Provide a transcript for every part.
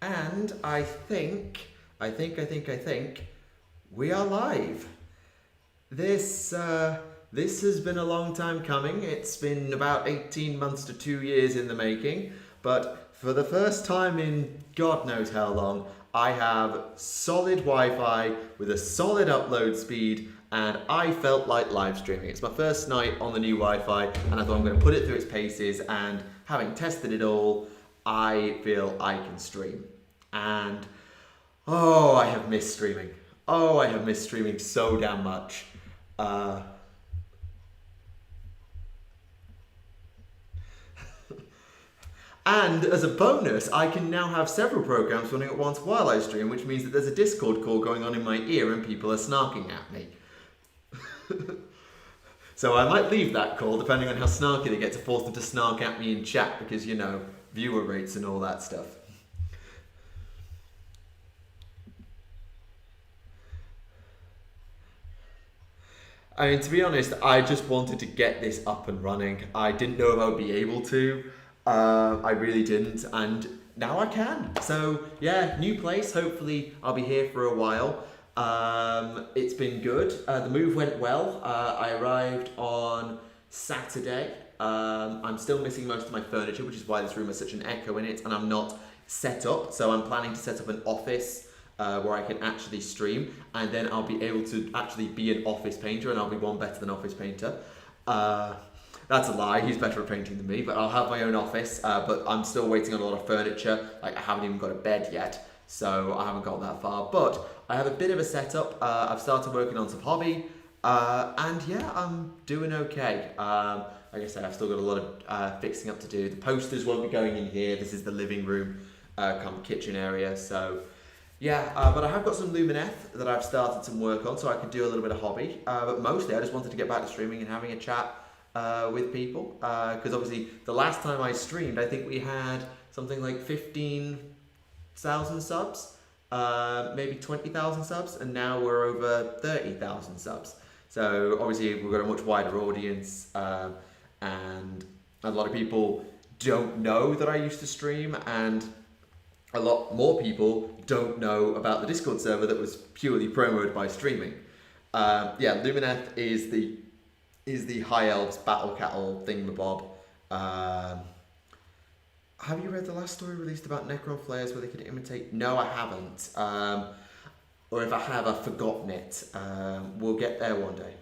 And I think we are live. This has been a long time coming. It's been about 18 months to 2 years in the making, but for the first time in God knows how long, I have solid Wi-Fi with a solid upload speed, and I felt like live streaming. It's my first night on the new Wi-Fi, and I thought I'm going to put it through its paces, and having tested it all, I feel I can stream. And oh, I have missed streaming. Oh, I have missed streaming so damn much. Uh, and as a bonus, I can now have several programs running at once while I stream, which means that there's a Discord call going on in my ear and people are snarking at me. So I might leave that call depending on how snarky they get to force them to snark at me in chat because, you know, viewer rates and all that stuff. I mean, to be honest, I just wanted to get this up and running. I didn't know if I would be able to. I really didn't, and now I can. So yeah, new place. Hopefully, I'll be here for a while. It's been good. The move went well. I arrived on Saturday. I'm still missing most of my furniture, which is why this room has such an echo in it, and I'm not set up. So I'm planning to set up an office where I can actually stream, and then I'll be able to actually be an office painter, and I'll be one better than office painter. That's a lie, he's better at painting than me, but I'll have my own office, but I'm still waiting on a lot of furniture. Like, I haven't even got a bed yet, so I haven't got that far, but I have a bit of a setup. I've started working on some hobby, and yeah, I'm doing okay. Like I said, I've still got a lot of fixing up to do. The posters won't be going in here. This is the living room, come kitchen area, so yeah, but I have got some Lumineth that I've started some work on, so I can do a little bit of hobby. But mostly, I just wanted to get back to streaming and having a chat with people. Because obviously, the last time I streamed, I think we had something like 15,000 subs, maybe 20,000 subs, and now we're over 30,000 subs. So obviously, we've got a much wider audience, and a lot of people don't know that I used to stream, and a lot more people don't know about the Discord server that was purely promoted by streaming. Yeah, Lumineth is the High Elves Battle Cattle thingamabob. Have you read the last story released about Necron Flayers where they could imitate? No, I haven't. Or if I have, I've forgotten it. We'll get there one day.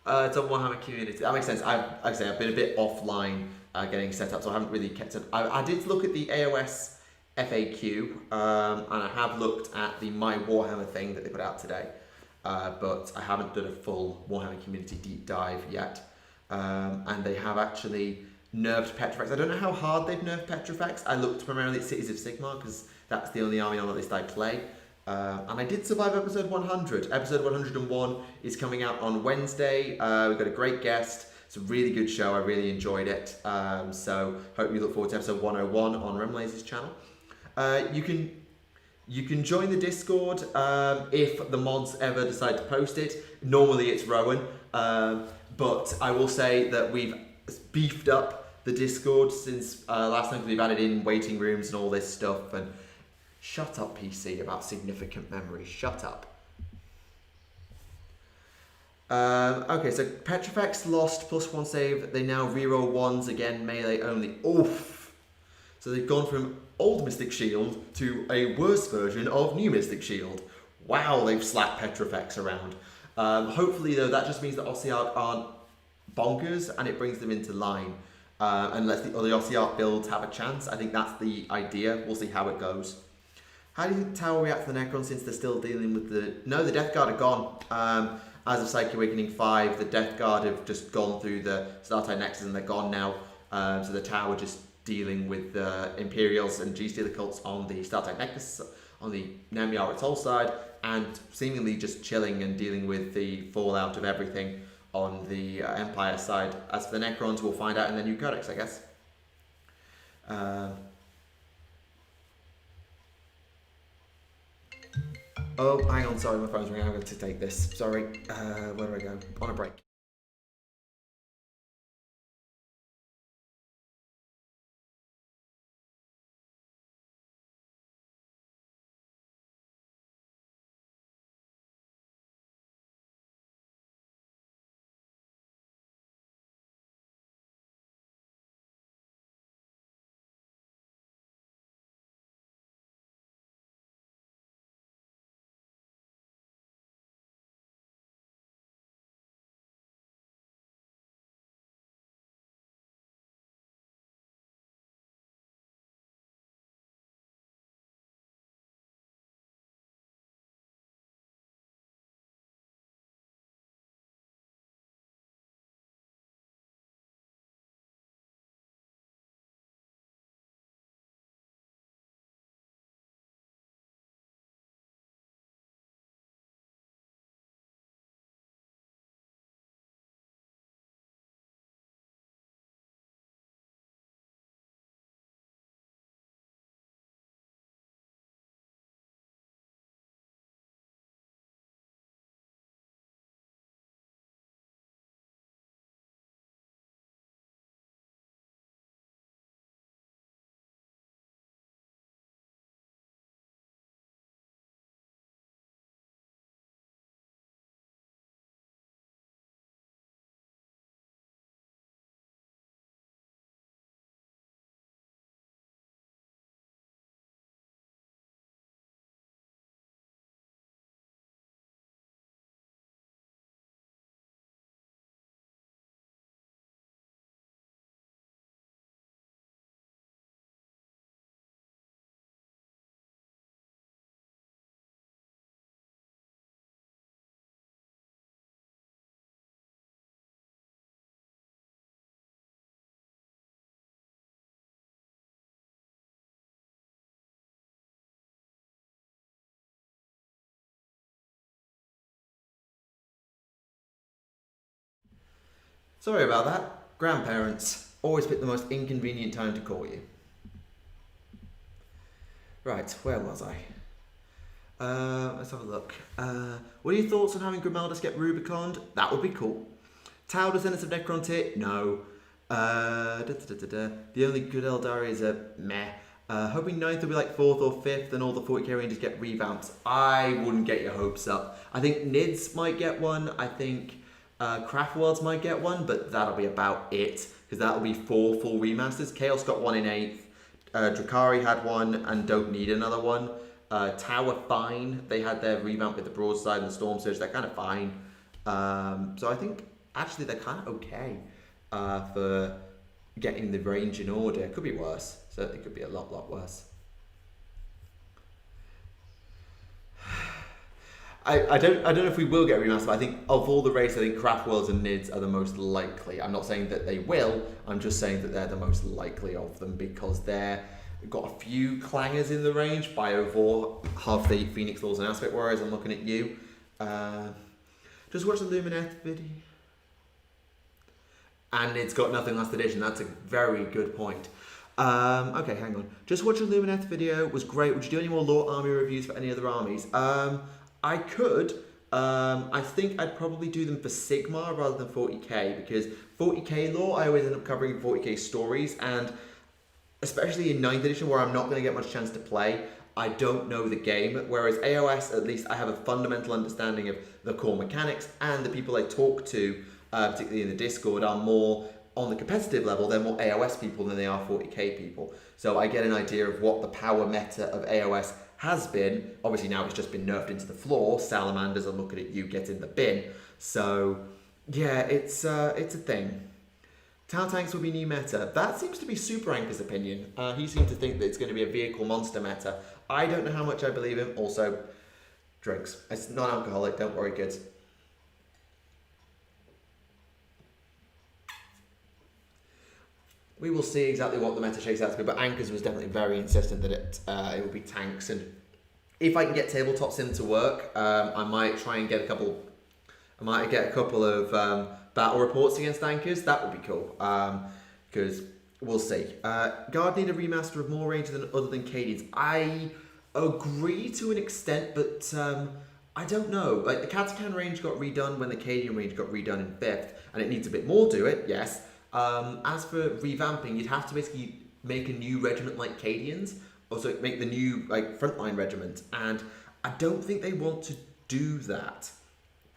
It's on Warhammer Community. That makes sense. I've been a bit offline getting set up, so I haven't really kept it. I did look at the AOS FAQ, and I have looked at the My Warhammer thing that they put out today, but I haven't done a full Warhammer Community deep dive yet. And they have actually nerfed Petrifex. I don't know how hard they've nerfed Petrifex. I looked primarily at Cities of Sigmar because that's the only army on the list I play. And I did survive episode 100. Episode 101 is coming out on Wednesday. We've got a great guest. It's a really good show. I really enjoyed it. So hope you look forward to episode 101 on Remlaze's channel. You can join the Discord if the mods ever decide to post it. Normally it's Rowan. But I will say that we've beefed up the Discord since last time. We've added in waiting rooms and all this stuff. And shut up, PC, about significant memory. Shut up. Okay, so Petrifex lost +1 save. They now reroll ones again, melee only. Oof. So they've gone from old Mystic Shield to a worse version of new Mystic Shield. Wow, they've slapped Petrifex around. Hopefully, though, that just means that Ossiarch aren't bonkers and it brings them into line. And lets the other Ossiarch builds have a chance. I think that's the idea. We'll see how it goes. How do you think Tower react to the Necron since they're still dealing with the... No, the Death Guard are gone. As of Psychic Awakening 5, the Death Guard have just gone through the Startide Nexus and they're gone now. So the Tower just dealing with the Imperials and G-Stealer cults on the Startide Nexus, on the Namyar Atoll side, and seemingly just chilling and dealing with the fallout of everything on the Empire side. As for the Necrons, we'll find out in the new Codex, I guess. Oh, hang on, sorry, my phone's ringing. I'm going to take this. Sorry. Where do I go? On a break. Sorry about that. Grandparents always pick the most inconvenient time to call you. Right, where was I? Let's have a look. What are your thoughts on having Grimaldus get Rubiconned? That would be cool. Tau descendants of Necron tier? No. The only good Eldari is a meh. Hoping 9th will be like 4th or 5th and all the 40k rangers get revamped. I wouldn't get your hopes up. I think Nids might get one. I think Craftworlds might get one, but that'll be about it. Because that'll be 4 full remasters. Chaos got one in 8th. Drakari had one and don't need another one. Tower fine. They had their revamp with the Broadside and the Storm Surge. They're kind of fine. So I think actually they're kind of okay for getting the range in order. It could be worse. Certainly could be a lot worse. I don't know if we will get remastered, but I think of all the races, I think Craftworlds and Nids are the most likely. I'm not saying that they will, I'm just saying that they're the most likely of them because they've got a few clangers in the range, Biovore, half the Phoenix Laws and Aspect Warriors. I'm looking at you. Just watch the Lumineth video. And it's got nothing last edition. That's a very good point. Okay, hang on. Just watch the Lumineth video. It was great. Would you do any more Lore Army reviews for any other armies? I could. I think I'd probably do them for Sigmar rather than 40k because 40k lore, I always end up covering 40k stories, and especially in 9th edition where I'm not going to get much chance to play, I don't know the game, whereas AOS, at least I have a fundamental understanding of the core mechanics, and the people I talk to, particularly in the Discord, are more on the competitive level. They're more AOS people than they are 40k people. So I get an idea of what the power meta of AOS has been. Obviously now it's just been nerfed into the floor. Salamanders are looking at you, get in the bin. So yeah, it's a thing. Tau tanks will be new meta. That seems to be Super Anchor's opinion. He seems to think that it's going to be a vehicle monster meta. I don't know how much I believe him. Also, drinks. It's non-alcoholic, don't worry kids. We will see exactly what the meta shakes out to be, but Anchors was definitely very insistent that it would be tanks. And if I can get tabletop sim to work, I might try and get a couple. I might get a couple of battle reports against Anchors. That would be cool. Because we'll see. Guard need a remaster of more range other than Cadians. I agree to an extent, but I don't know. Like the Katakan range got redone when the Cadian range got redone in 5th, and it needs a bit more to it. Yes. As for revamping, you'd have to basically make a new regiment like Cadians, also make the new like frontline regiment, and I don't think they want to do that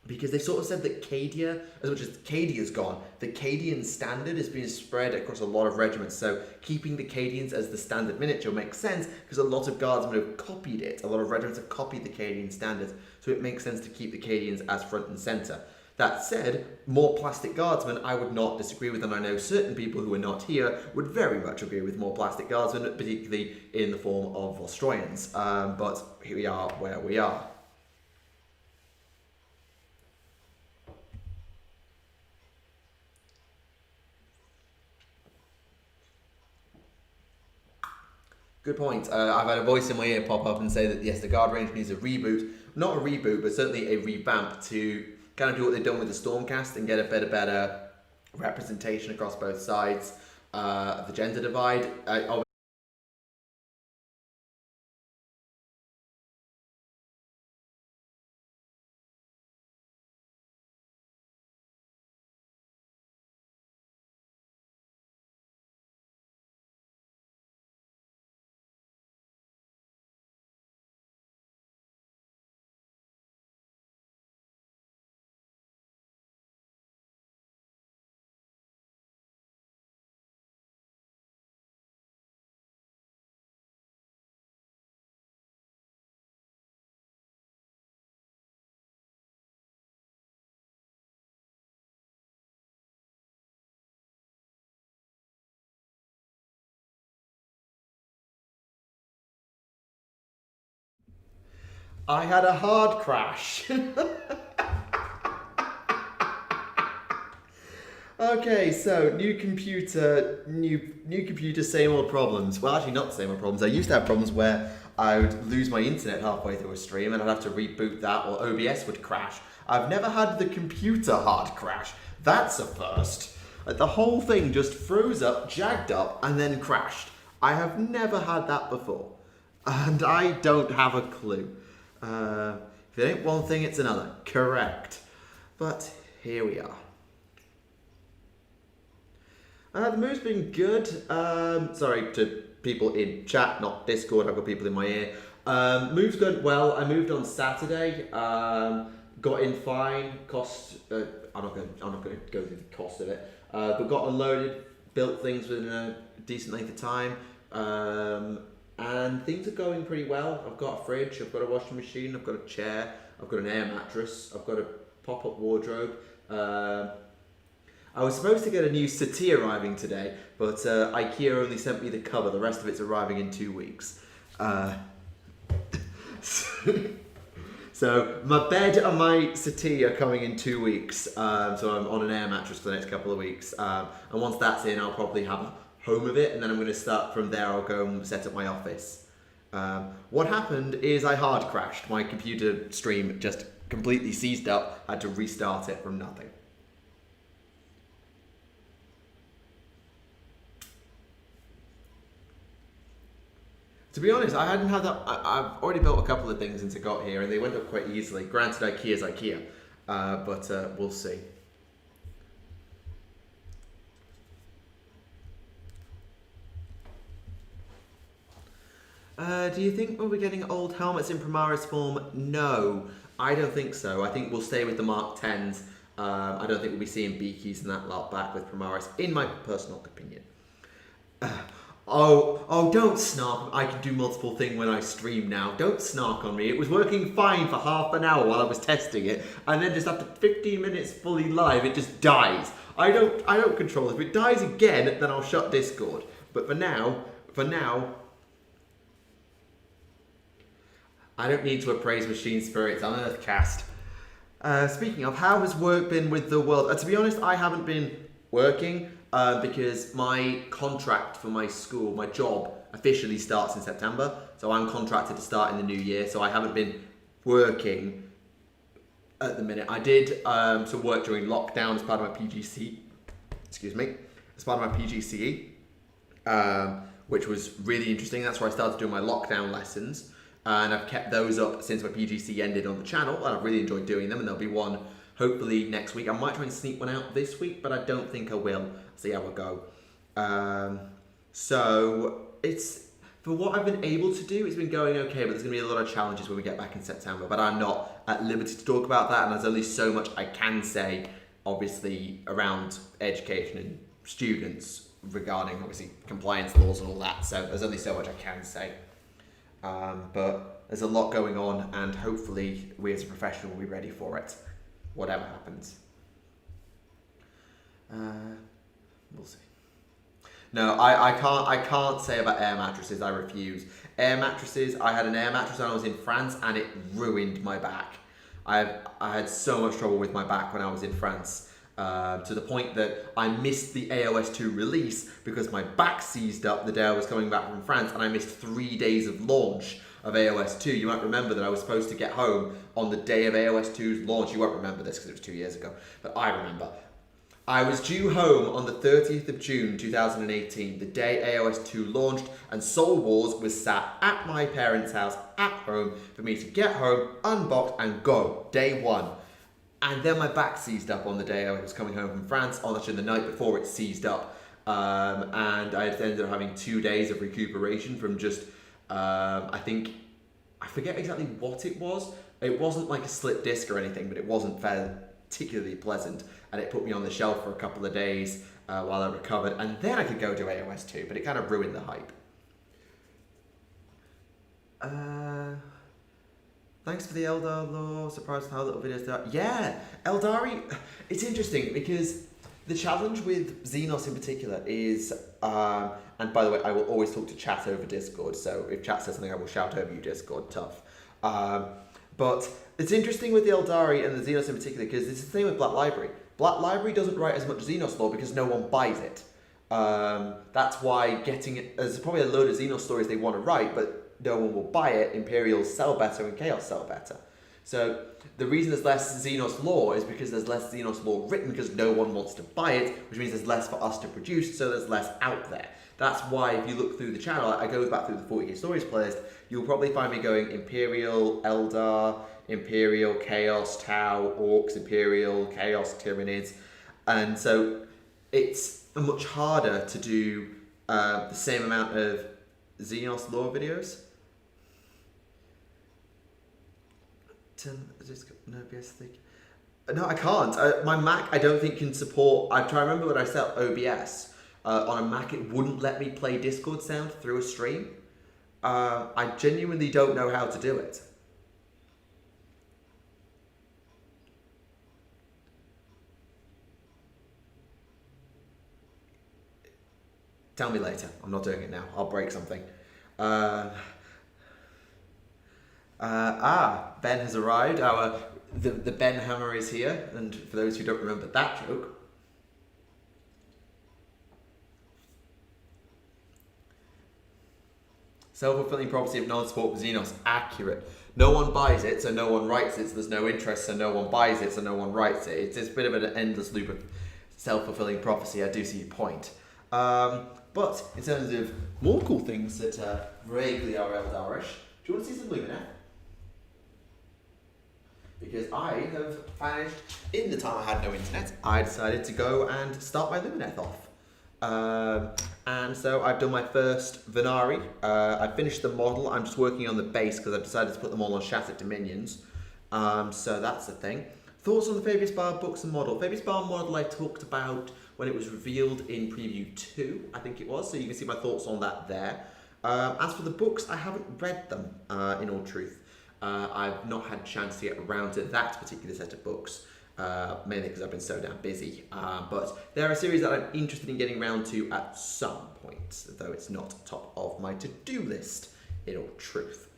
because they sort of said that Cadia, as much as Cadia's gone, the Cadian standard is being spread across a lot of regiments, so keeping the Cadians as the standard miniature makes sense because a lot of guardsmen have copied it, a lot of regiments have copied the Cadian standards, so it makes sense to keep the Cadians as front and centre. That said, more plastic guardsmen, I would not disagree with, and I know certain people who are not here would very much agree with more plastic guardsmen, particularly in the form of Vostroyans. But here we are where we are. Good point. I've had a voice in my ear pop up and say that yes, the guard range needs a reboot. Not a reboot, but certainly a revamp to kind of do what they've done with the Stormcast and get a better representation across both sides of the gender divide. I had a hard crash. Okay, so new computer, same old problems. Well, actually not the same old problems. I used to have problems where I would lose my internet halfway through a stream and I'd have to reboot that, or OBS would crash. I've never had the computer hard crash. That's a first. Like the whole thing just froze up, jagged up, and then crashed. I have never had that before. And I don't have a clue. If it ain't one thing, it's another. Correct. But here we are. The move's been good. Sorry to people in chat, not Discord. I've got people in my ear. Move's going well. I moved on Saturday. Got in fine. Cost. I'm not going to go through the cost of it. But got unloaded. Built things within a decent length of time. And things are going pretty well. I've got a fridge. I've got a washing machine. I've got a chair. I've got an air mattress. I've got a pop-up wardrobe. I was supposed to get a new settee arriving today, but IKEA only sent me the cover. The rest of it's arriving in 2 weeks. So my bed and my settee are coming in 2 weeks. So I'm on an air mattress for the next couple of weeks. And once that's in, I'll probably have a home of it, and then I'm going to start from there. I'll go and set up my office. What happened is I hard crashed. My computer stream just completely seized up. I had to restart it from nothing. To be honest, I hadn't had that. I've already built a couple of things since I got here, and they went up quite easily. Granted, IKEA's IKEA, but we'll see. Do you think we'll be getting old helmets in Primaris form? No, I don't think so. I think we'll stay with the Mark 10s. I don't think we'll be seeing beakies and that lot back with Primaris, in my personal opinion. Oh, don't snark. I can do multiple things when I stream now. Don't snark on me. It was working fine for half an hour while I was testing it, and then just after 15 minutes fully live, it just dies. I don't control it. If it dies again, then I'll shut Discord. But for now, I don't need to appraise machine spirits on Earthcast. Speaking of, how has work been with the world? To be honest, I haven't been working. Because my contract for my school, my job, officially starts in September. So I'm contracted to start in the new year. So I haven't been working at the minute. I did some work during lockdown as part of my PGC. Excuse me. As part of my PGCE, which was really interesting. That's where I started doing my lockdown lessons. And I've kept those up since my PGC ended on the channel. And I've really enjoyed doing them. And there'll be one hopefully next week. I might try and sneak one out this week, but I don't think I will. See how it go. So it's, for what I've been able to do, it's been going okay, but there's going to be a lot of challenges when we get back in September. But I'm not at liberty to talk about that, and there's only so much I can say, obviously, around education and students regarding, obviously, compliance laws and all that. So there's only so much I can say. But there's a lot going on, and hopefully we as a profession will be ready for it, whatever happens. We'll see. No, I can't say about air mattresses. I refuse. Air mattresses. I had an air mattress when I was in France, and it ruined my back. I had so much trouble with my back when I was in France, to the point that I missed the AOS 2 release because my back seized up the day I was coming back from France, and I missed 3 days of launch of AOS 2. You might remember that I was supposed to get home on the day of AOS 2's launch. You won't remember this because it was 2 years ago, but I remember. I was due home on the 30th of June 2018, the day AOS 2 launched, and Soul Wars was sat at my parents' house at home for me to get home, unbox, and go, day one. And then my back seized up on the day I was coming home from France, or actually the night before it seized up. And I ended up having 2 days of recuperation from just, I forget exactly what it was. It wasn't like a slip disc or anything, but it wasn't particularly pleasant. And it put me on the shelf for a couple of days while I recovered. And then I could go do AOS 2, but it kind of ruined the hype. Thanks for the Eldar lore. Surprised how little videos there are. Yeah, Eldari, it's interesting because the challenge with Xenos in particular is, and by the way, I will always talk to chat over Discord, so if chat says something, I will shout over you, Discord, tough. But it's interesting with the Eldari and the Xenos in particular because it's the same with Black Library. Black Library doesn't write as much Xenos lore because no one buys it. That's why getting it, there's probably a load of Xenos stories they want to write, but no one will buy it. Imperials sell better and Chaos sell better. So the reason there's less Xenos lore is because there's less Xenos lore written because no one wants to buy it, which means there's less for us to produce, so there's less out there. That's why if you look through the channel, I go back through the 40k Stories playlist, you'll probably find me going Imperial, Eldar, Imperial, Chaos, Tau, Orcs, Imperial, Chaos, Tyranids. And so it's much harder to do the same amount of Xenos lore videos. No, I can't. My Mac, I don't think can support. I try to remember when I set up OBS on a Mac, it wouldn't let me play Discord sound through a stream. I genuinely don't know how to do it. Tell me later. I'm not doing it now. I'll break something. Ben has arrived. The Ben Hammer is here. And for those who don't remember that joke, self-fulfilling prophecy of non-support for Xenos. Accurate. No one buys it, so no one writes it, so there's no interest, so no one buys it, so no one writes it. It's a bit of an endless loop of self-fulfilling prophecy. I do see your point. But in terms of more cool things that vaguely are Eldarish, do you want to see some Lumineth? Because I have managed, in the time I had no internet, I decided to go and start my Lumineth off. And so I've done my first Venari. I finished the model. I'm just working on the base because I've decided to put them all on Shattered Dominions. So that's the thing. Thoughts on the Fabius Bar books and model? Fabius Bar model I talked about when it was revealed in Preview 2, I think it was. So you can see my thoughts on that there. As for the books, I haven't read them, in all truth. I've not had a chance to get around to that particular set of books, mainly because I've been so damn busy. But they're a series that I'm interested in getting around to at some point, though it's not top of my to-do list, in all truth.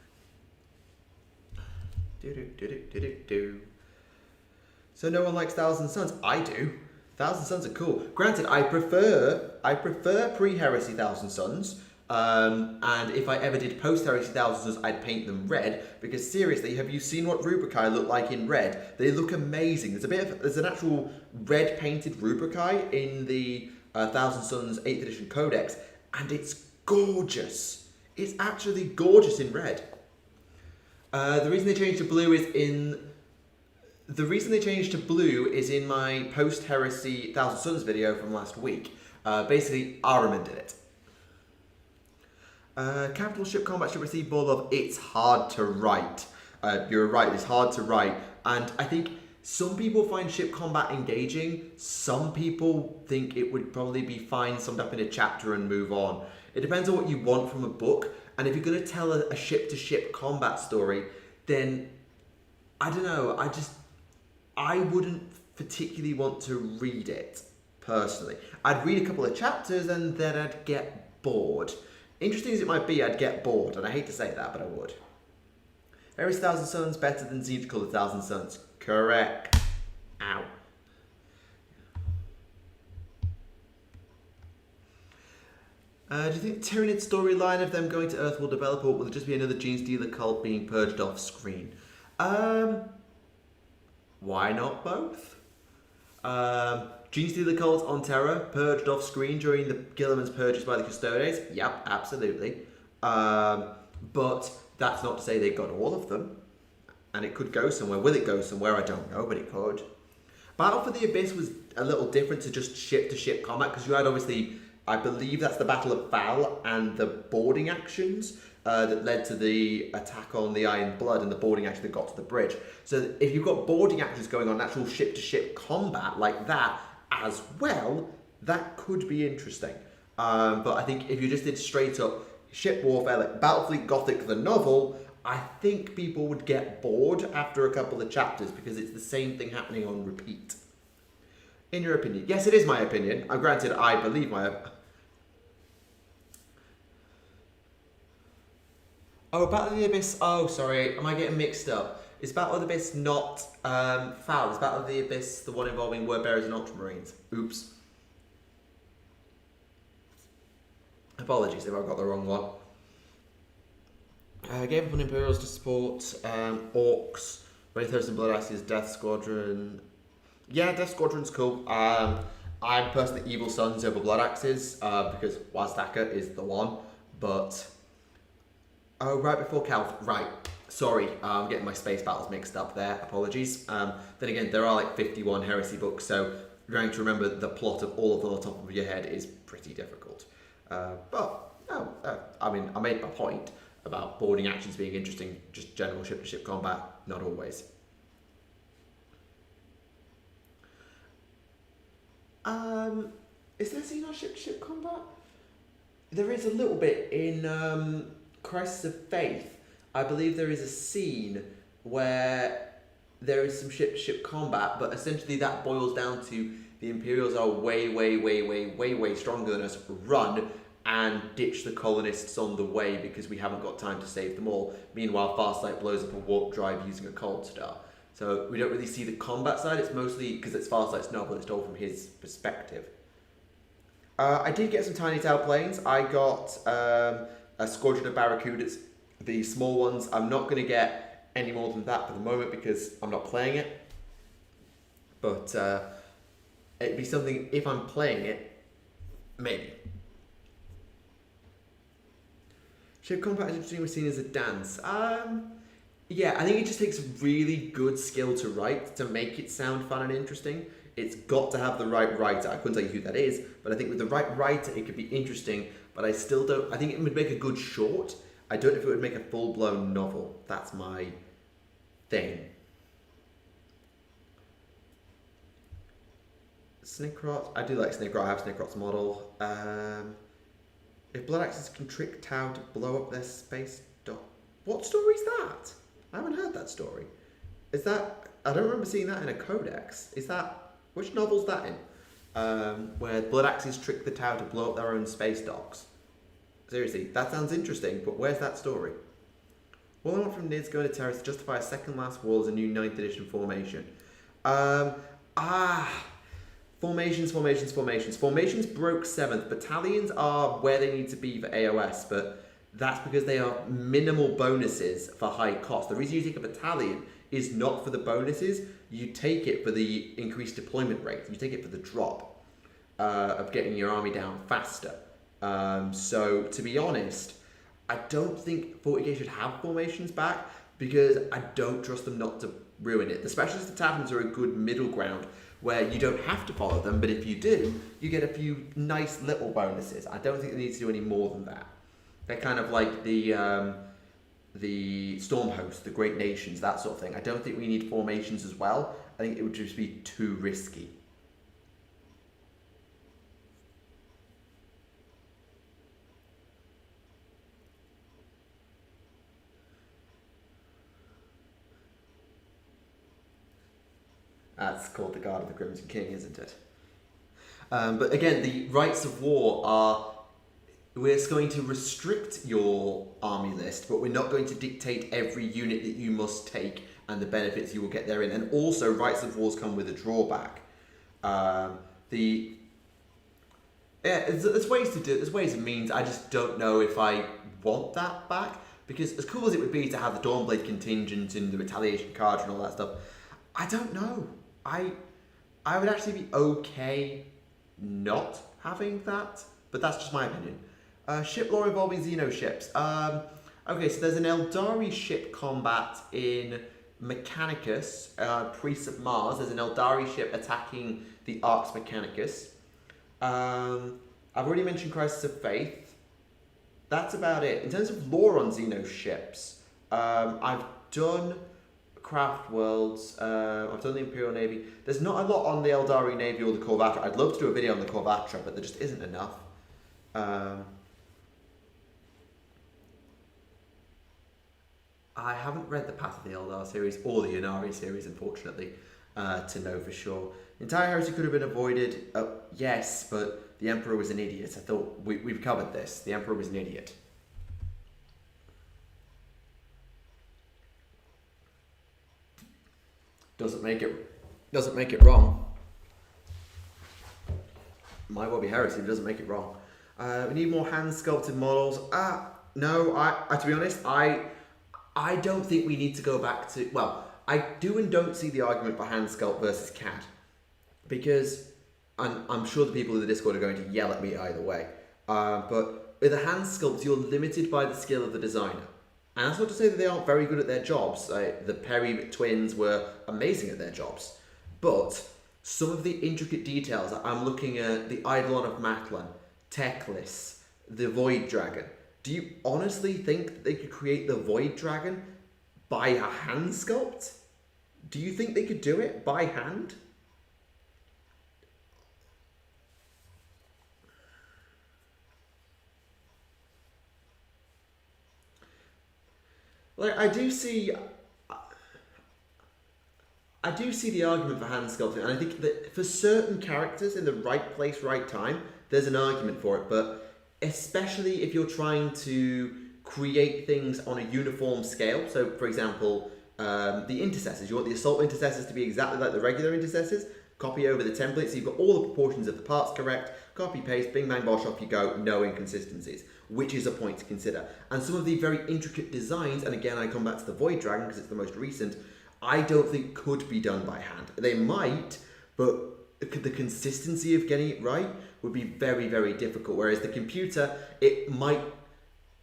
So no one likes Thousand Suns. I do. Thousand Suns are cool. Granted, I prefer pre-Heresy Thousand Suns. And if I ever did post-Heresy Thousand Suns, I'd paint them red. Because seriously, have you seen what Rubricae look like in red? They look amazing. There's an actual red painted Rubricae in the Thousand Suns 8th edition Codex, and it's gorgeous. It's actually gorgeous in red. The reason they changed to blue is in my post-Heresy Thousand Suns video from last week. Basically, Ahriman did it. Capital ship combat should receive more love. It's hard to write. You're right, it's hard to write. And I think some people find ship combat engaging. Some people think it would probably be fine summed up in a chapter and move on. It depends on what you want from a book. And if you're going to tell a ship-to-ship combat story, then, I don't know, I wouldn't particularly want to read it, personally. I'd read a couple of chapters and then I'd get bored. Interesting as it might be, I'd get bored, and I hate to say that, but I would. Heresy Thousand Suns better than Zenith Colored Thousand Suns. Correct. Ow. Do you think Tyranid storyline of them going to Earth will develop, or will it just be another Gene Stealer cult being purged off screen? Why not both? Gene Stealer cult on Terra, purged off screen during the Gilliman's purges by the Custodes. Yep, absolutely. But that's not to say they got all of them. And it could go somewhere. Will it go somewhere? I don't know, but it could. Battle for the Abyss was a little different to just ship-to-ship combat, because you had obviously, I believe that's the Battle of Val and the boarding actions that led to the attack on the Iron Blood and the boarding action that got to the bridge. So if you've got boarding actions going on, actual ship-to-ship combat like that as well, that could be interesting. But I think if you just did straight up ship warfare, like Battlefleet Gothic the novel, I think people would get bored after a couple of chapters because it's the same thing happening on repeat. In your opinion? Yes, it is my opinion. Granted, I believe my... Oh, Battle of the Abyss... Oh, sorry. Am I getting mixed up? Is Battle of the Abyss not Foul? Is Battle of the Abyss the one involving Word Bearers and Ultramarines? Oops. Apologies if I got the wrong one. Gave up on Imperials to support Orcs Bloodthirsty Blood Axes, Death Squadron. Yeah, Death Squadron's cool. I'm personally Evil Sons over Blood Axes because Wazdaka is the one. But oh, right before Calth. Right. Sorry, I'm getting my space battles mixed up there. Apologies. Then again, there are like 51 heresy books, so trying to remember the plot of all of them on the top of your head is pretty difficult. But no, I mean, I made my point about boarding actions being interesting. Just general ship-to-ship combat, not always. Is there Xenos ship-to-ship combat? There is a little bit in Crisis of Faith. I believe there is a scene where there is some ship-to-ship combat, but essentially that boils down to the Imperials are way stronger than us. Run and ditch the colonists on the way because we haven't got time to save them all. Meanwhile, Farsight blows up a warp drive using a cold star. So we don't really see the combat side. It's mostly because it's Farsight's novel. It's told from his perspective. I did get some tiny tail planes. I got a squadron of Barracudas, the small ones. I'm not going to get any more than that for the moment because I'm not playing it. But it'd be something, if I'm playing it, maybe. Ship combat is interesting, we're seen as a dance. Yeah, I think it just takes really good skill to write to make it sound fun and interesting. It's got to have the right writer. I couldn't tell you who that is, but I think with the right writer, it could be interesting. But I still don't. I think it would make a good short. I don't know if it would make a full-blown novel. That's my thing. Snickrot. I do like Snickrot. I have Snickrot's model. If Blood Axes can trick Tau to blow up their space dock. What story is that? I haven't heard that story. Is that? I don't remember seeing that in a codex. Is that? Which novel's that in? Where Blood Axes trick the Tau to blow up their own space docks. Seriously, that sounds interesting, but where's that story? All I want from Nids going to Terrace to justify a second last wall as a new 9th edition formation. Formations. Formations broke 7th. Battalions are where they need to be for AOS, but that's because they are minimal bonuses for high cost. The reason you take a battalion is not for the bonuses. You take it for the increased deployment rate. You take it for the drop of getting your army down faster. So, to be honest, I don't think 40k should have formations back because I don't trust them not to ruin it. The specialist taverns are a good middle ground where you don't have to follow them, but if you do, you get a few nice little bonuses. I don't think they need to do any more than that. They're kind of like the Storm Host, the Great Nations, that sort of thing. I don't think we need formations as well. I think it would just be too risky. That's called the Guard of the Crimson King, isn't it? But again, the rights of war are... We're going to restrict your army list, but we're not going to dictate every unit that you must take and the benefits you will get therein. And also, rights of wars come with a drawback. There's ways to do it. There's ways and means. I just don't know if I want that back. Because as cool as it would be to have the Dawnblade contingent and the Retaliation card and all that stuff, I don't know. I would actually be okay not having that, but that's just my opinion. Ship lore involving Xenoships. Okay, so there's an Eldari ship combat in Mechanicus, Priests of Mars. There's an Eldari ship attacking the Arx Mechanicus. I've already mentioned Crisis of Faith. That's about it. In terms of lore on Xenoships, I've done Craft Worlds, I've done the Imperial Navy. There's not a lot on the Eldari Navy or the Corvatra. I'd love to do a video on the Corvatra, but there just isn't enough. I haven't read the Path of the Eldar series or the Inari series, unfortunately, to know for sure. Entire heresy could have been avoided. Yes, but the Emperor was an idiot. I thought we've covered this. The Emperor was an idiot. Doesn't make it wrong. Might well be heresy, but doesn't make it wrong. We need more hand sculpted models. No, to be honest, I don't think we need to go back to... Well, I do and don't see the argument for hand sculpt versus CAD, because I'm sure the people in the Discord are going to yell at me either way. But with a hand sculpt, you're limited by the skill of the designer. And that's not to say that they aren't very good at their jobs. The Perry twins were amazing at their jobs. But some of the intricate details, I'm looking at the Eidolon of Macklin, Teclis, the Void Dragon. Do you honestly think that they could create the Void Dragon by a hand sculpt? Do you think they could do it by hand? Like, I do see the argument for hand sculpting, and I think that for certain characters in the right place, right time, there's an argument for it. But especially if you're trying to create things on a uniform scale, so for example, the intercessors, you want the assault intercessors to be exactly like the regular intercessors. Copy over the template so you've got all the proportions of the parts correct. Copy paste, bing bang bosh, off you go. No inconsistencies, which is a point to consider. And some of the very intricate designs, and again I come back to the Void Dragon because it's the most recent, I don't think could be done by hand. They might, but the consistency of getting it right would be very, very difficult. Whereas the computer, it might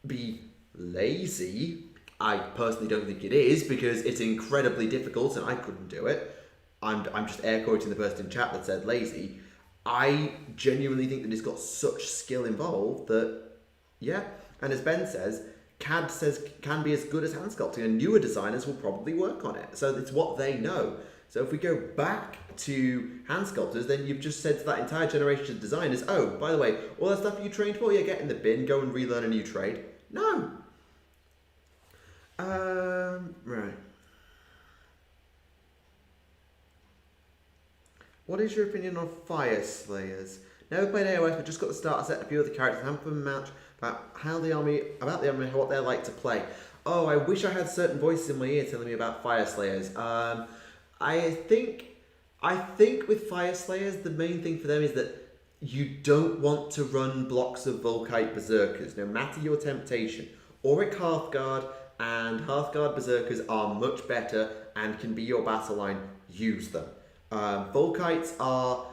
be lazy. I personally don't think it is, because it's incredibly difficult and I couldn't do it. I'm just air quoting the person in chat that said lazy. I genuinely think that it's got such skill involved that, yeah. And as Ben says, CAD says can be as good as hand sculpting, and newer designers will probably work on it. So it's what they know. So if we go back to hand sculptors, then you've just said to that entire generation of designers, oh, by the way, all that stuff you trained for, yeah, get in the bin, go and relearn a new trade. No. Right. What is your opinion on Fire Slayers? Never played AOS, but just got the starter set, a few other characters, haven't been matched about the army, what they're like to play. Oh, I wish I had certain voices in my ear telling me about Fire Slayers. I think with Fire Slayers, the main thing for them is that you don't want to run blocks of Volkite Berserkers, no matter your temptation. Auric Hearthguard and Hearthguard Berserkers are much better and can be your battle line. Use them. Volkites are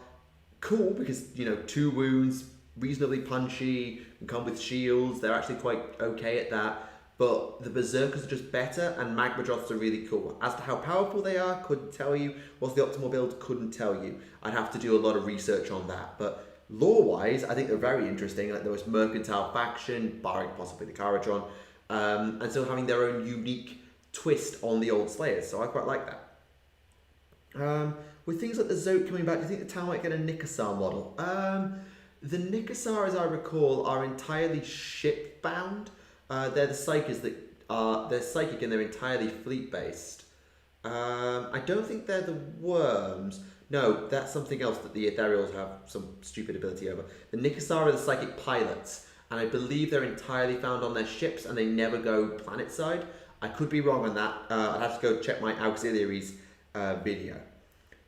cool because, 2 wounds, reasonably punchy, and come with shields. They're actually quite okay at that. But the Berserkers are just better, and Magmadroths are really cool. As to how powerful they are, couldn't tell you. What's the optimal build? Couldn't tell you. I'd have to do a lot of research on that. But lore-wise, I think they're very interesting. Like the most mercantile faction, barring possibly the Caradron. And so having their own unique twist on the old Slayers. So I quite like that. With things like the Zote coming back, do you think the town might get a Nikasar model? The Nikasar, as I recall, are entirely ship-bound. They're the Psykers they're psychic and they're entirely fleet-based. I don't think they're the Worms. No, that's something else that the Ethereals have some stupid ability over. The Nikasar are the psychic pilots, and I believe they're entirely found on their ships and they never go planet-side. I could be wrong on that. I'd have to go check my auxiliaries video.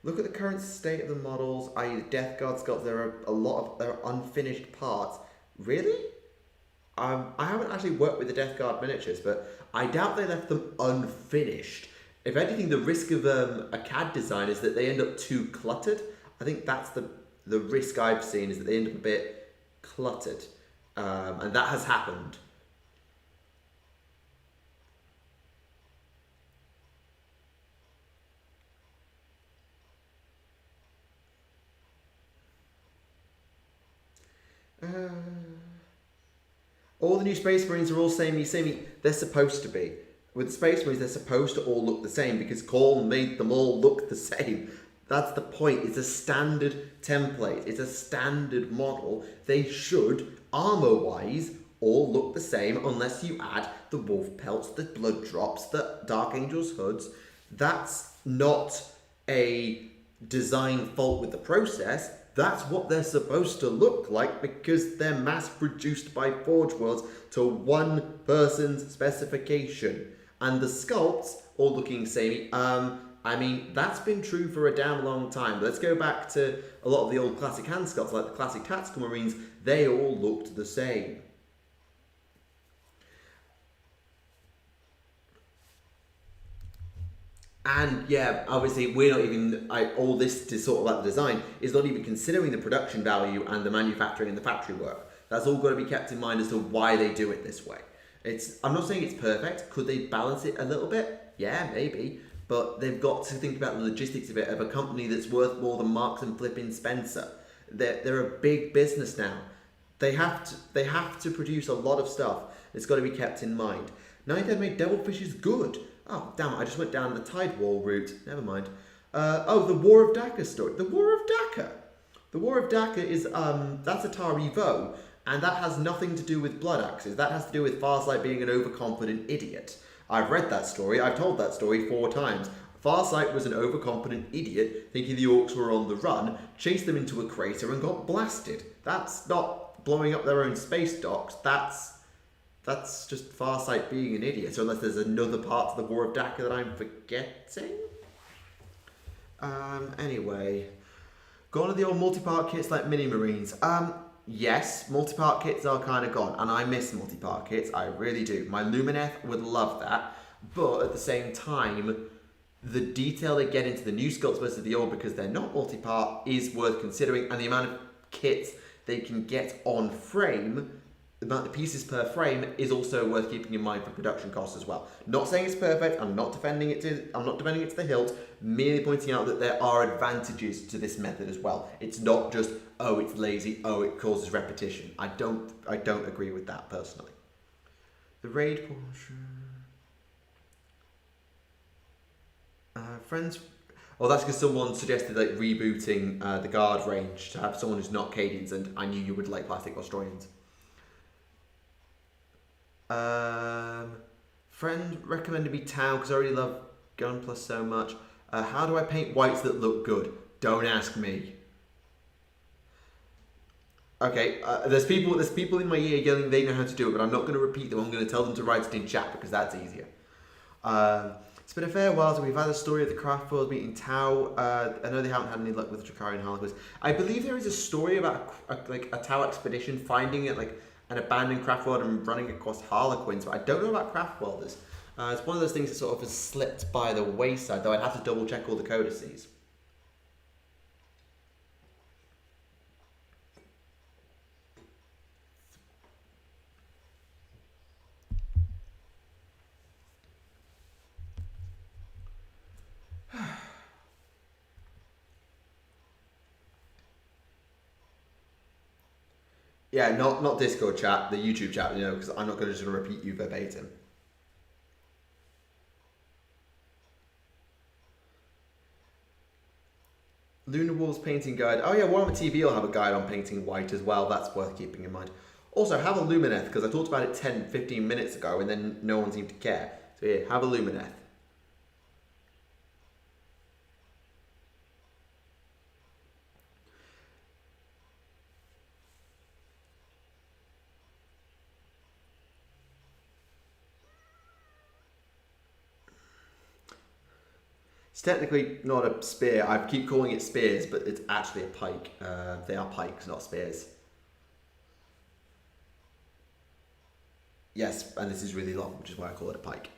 Look at the current state of the models, i.e. the Death Guard sculpts. There are unfinished parts. Really? I haven't actually worked with the Death Guard miniatures, but I doubt they left them unfinished. If anything, the risk of a CAD design is that they end up too cluttered. I think that's the risk I've seen, is that they end up a bit cluttered. And that has happened. All the new Space Marines are all samey. They're supposed to be. With Space Marines, they're supposed to all look the same because Khorne made them all look the same. That's the point. It's a standard template. It's a standard model. They should, armor-wise, all look the same unless you add the wolf pelts, the blood drops, the Dark Angel's hoods. That's not a design fault with the process. That's what they're supposed to look like because they're mass-produced by Forge Worlds to one person's specification. And the sculpts, all looking samey, I mean, that's been true for a damn long time. Let's go back to a lot of the old classic hand sculpts, like the classic Tactical Marines. They all looked the same. And yeah, obviously we're not even, all this to sort of like the design is not even considering the production value and the manufacturing and the factory work. That's all got to be kept in mind as to why they do it this way. I'm not saying it's perfect. Could they balance it a little bit? Yeah, maybe. But they've got to think about the logistics of it, of a company that's worth more than Marks and flipping Spencer. They're a big business now. They have to produce a lot of stuff. It's got to be kept in mind. Ninth Ed made Devilfish is good. Oh, damn it, I just went down the Tidewall route. Never mind. The War of Dhaka story. The War of Dhaka. The War of Dhaka is, that's Atari Vo, and that has nothing to do with blood axes. That has to do with Farsight being an overconfident idiot. I've read that story. I've told that story 4 times. Farsight was an overconfident idiot, thinking the orcs were on the run, chased them into a crater and got blasted. That's not blowing up their own space docks. That's just Farsight being an idiot, so unless there's another part to the War of Dhaka that I'm forgetting. Anyway. Gone are the old multi-part kits like Mini Marines. Yes, multi-part kits are kind of gone, and I miss multi-part kits, I really do. My Lumineth would love that, but at the same time, the detail they get into the new sculpts versus the old, because they're not multi-part, is worth considering, and the amount of kits they can get on frame, the amount of pieces per frame, is also worth keeping in mind for production costs as well. Not saying it's perfect, I'm not defending it to the hilt, merely pointing out that there are advantages to this method as well. It's not just, oh, it's lazy, oh, it causes repetition. I don't agree with that personally. The raid portion. Friends. Oh, that's because someone suggested like rebooting the guard range to have someone who's not Cadians, and I knew you would like Plastic Australians. Friend recommended me Tau because I already love Gunpla so much. How do I paint whites that look good? Don't ask me. Okay, there's people in my ear yelling they know how to do it, but I'm not going to repeat them. I'm going to tell them to write it in chat because that's easier. It's been a fair while since we've had a story of the craft world meeting Tau. I know they haven't had any luck with the Drakarian Harlequins. I believe there is a story about a Tau expedition finding it like an abandoned craft world and running across Harlequins, but I don't know about craft worlders. It's one of those things that sort of has slipped by the wayside, though I'd have to double check all the codices. Yeah, not Discord chat, the YouTube chat, you know, because I'm not going to just repeat you verbatim. Lunar Wolves painting guide. Oh yeah, Warhammer TV will have a guide on painting white as well. That's worth keeping in mind. Also, have a Lumineth, because I talked about it 10-15 minutes ago and then no one seemed to care. So yeah, have a Lumineth. It's technically not a spear. I keep calling it spears, but it's actually a pike. They are pikes, not spears. Yes, and this is really long, which is why I call it a pike.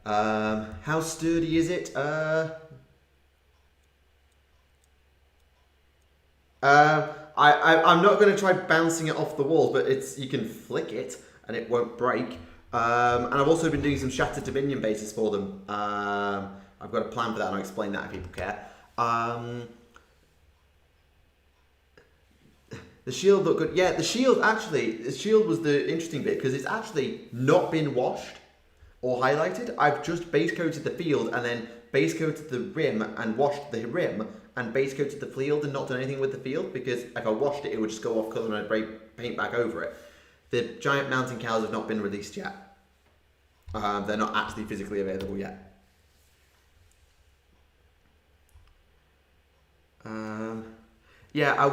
How sturdy is it? I'm not going to try bouncing it off the walls, but you can flick it and it won't break. And I've also been doing some Shattered Dominion bases for them. I've got a plan for that, and I'll explain that if people care. The shield looked good. Yeah, the shield was the interesting bit, because it's actually not been washed or highlighted. I've just base coated the field and then base coated the rim and washed the rim and base coated the field and not done anything with the field, because if I washed it, it would just go off colour and I'd paint back over it. The giant mountain cows have not been released yet. They're not actually physically available yet. Yeah,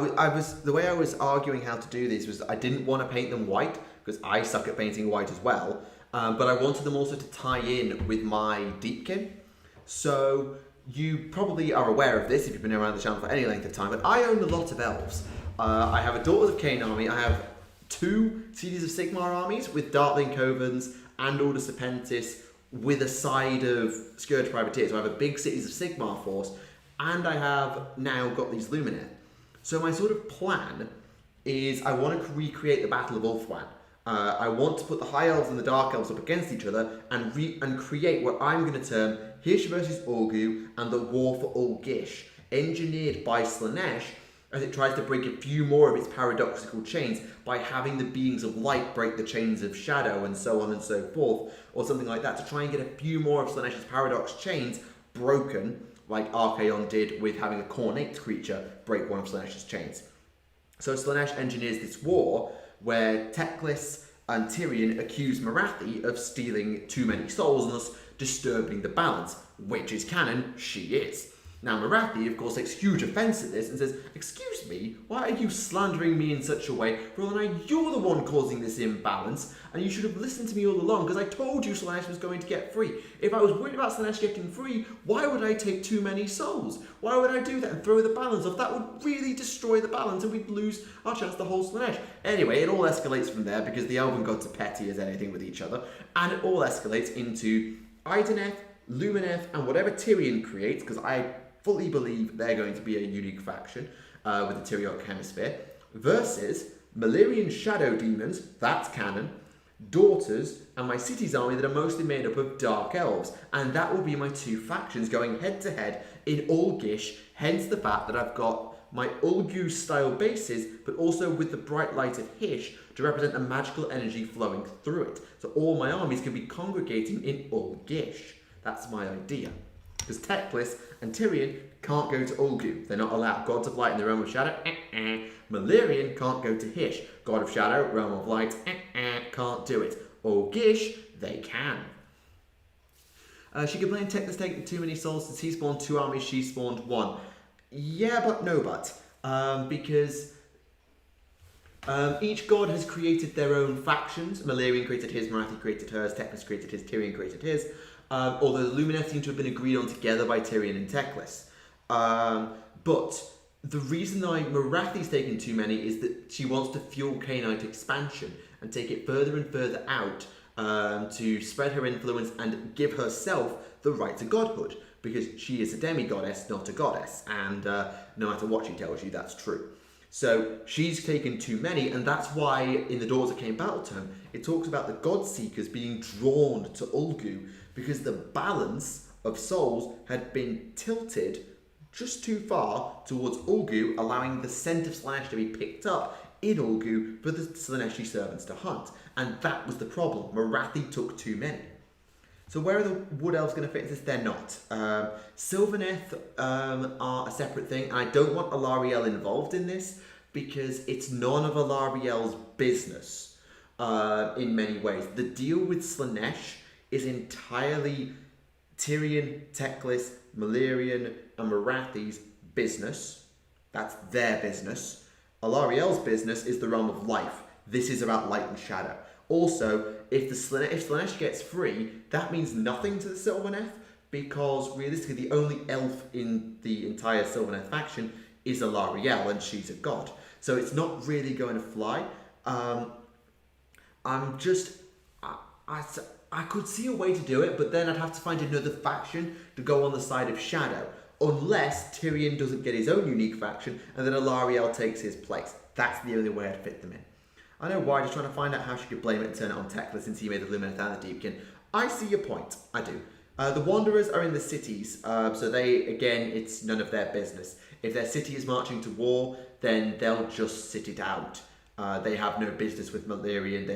the way I was arguing how to do these was I didn't want to paint them white because I suck at painting white as well, but I wanted them also to tie in with my Deepkin. So you probably are aware of this if you've been around the channel for any length of time, but I own a lot of elves. I have a Daughters of Cain army. I have 2 Cities of Sigmar armies with Darkling Covens and Order Serpentis with a side of Scourge Privateers. So I have a big Cities of Sigmar force, and I have now got these Lumineth. So my sort of plan is I want to recreate the Battle of Ulthuan. I want to put the High Elves and the Dark Elves up against each other and create what I'm going to term Hish versus Ulgu and the War for Ulgish, engineered by Slaanesh as it tries to break a few more of its paradoxical chains by having the beings of light break the chains of shadow and so on and so forth, or something like that, to try and get a few more of Slaanesh's paradox chains broken, like Archaon did with having a Cornate creature break one of Slaanesh's chains. So Slaanesh engineers this war where Teclis and Tyrion accuse Marathi of stealing too many souls and thus disturbing the balance, which is canon, she is. Now Marathi, of course, takes huge offence at this and says, "Excuse me, why are you slandering me in such a way? Roland, you're the one causing this imbalance, and you should have listened to me all along, because I told you Slaanesh was going to get free. If I was worried about Slaanesh getting free, why would I take too many souls? Why would I do that and throw the balance off? That would really destroy the balance, and we'd lose our chance to hold Slaanesh." Anyway, it all escalates from there, because the Elven gods are petty as anything with each other, and it all escalates into Ideneth, Lumineth, and whatever Tyrion creates, because I fully believe they're going to be a unique faction with the Tyriotic Hemisphere, versus Malerian Shadow Demons, that's canon, Daughters, and my city's army that are mostly made up of Dark Elves. And that will be my two factions going head to head in Ulgish, hence the fact that I've got my Ulgu style bases, but also with the bright light of Hish to represent a magical energy flowing through it. So all my armies can be congregating in Ulgish. That's my idea. Because Teclis and Tyrion can't go to Ulgu. They're not allowed. Gods of Light in the Realm of Shadow, Malerian can't go to Hish. God of Shadow, Realm of Light, can't do it. Ulgish, they can. She complained Teclis taking too many souls since he spawned 2 armies, she spawned 1. Yeah, but no but. Because each god has created their own factions. Malerian created his, Marathi created hers, Teclis created his, Tyrion created his. Although the Lumineth seem to have been agreed on together by Tyrion and Teclis. But the reason why Marathi's taken too many is that she wants to fuel Canaanite expansion and take it further and further out to spread her influence and give herself the right to godhood, because she is a demigoddess, not a goddess, and no matter what she tells you, that's true. So she's taken too many, and that's why in the Daughters of Cain Battle Tome, it talks about the God Seekers being drawn to Ulgu, because the balance of souls had been tilted just too far towards Ulgu, allowing the scent of Slaanesh to be picked up in Ulgu for the Slaaneshi servants to hunt. And that was the problem. Marathi took too many. So where are the Wood Elves going to fit into this? They're not. Sylvaneth are a separate thing. And I don't want Alarielle involved in this, because it's none of Alarielle's business in many ways. The deal with Slaanesh is entirely Tyrion, Teclis, Malerian, and Marathi's business. That's their business. Alarielle's business is the realm of life. This is about light and shadow. Also, if Slaanesh gets free, that means nothing to the Sylvaneth, because realistically the only elf in the entire Sylvaneth faction is Alarielle, and she's a god. So it's not really going to fly. I could see a way to do it, but then I'd have to find another faction to go on the side of Shadow, unless Tyrion doesn't get his own unique faction and then Alarielle takes his place. That's the only way I'd fit them in. I know why, just trying to find out how she could blame it and turn it on Teclis since he made the Lumineth and the Deepkin. I see your point, I do. The Wanderers are in the cities, so they, again, it's none of their business. If their city is marching to war, then they'll just sit it out. They have no business with Malerian,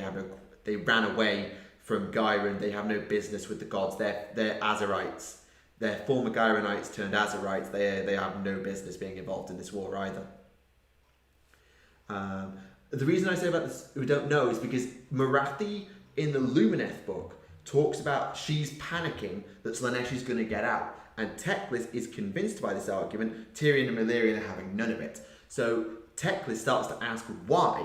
they ran away from Gyron, they have no business with the gods. They're Azarites. They're former Gyronites turned Azarites. They have no business being involved in this war either. The reason I say about this, we don't know, is because Marathi in the Lumineth book talks about she's panicking that Slaanesh is going to get out, and Teclis is convinced by this argument. Tyrion and Malerian are having none of it. So Teclis starts to ask why,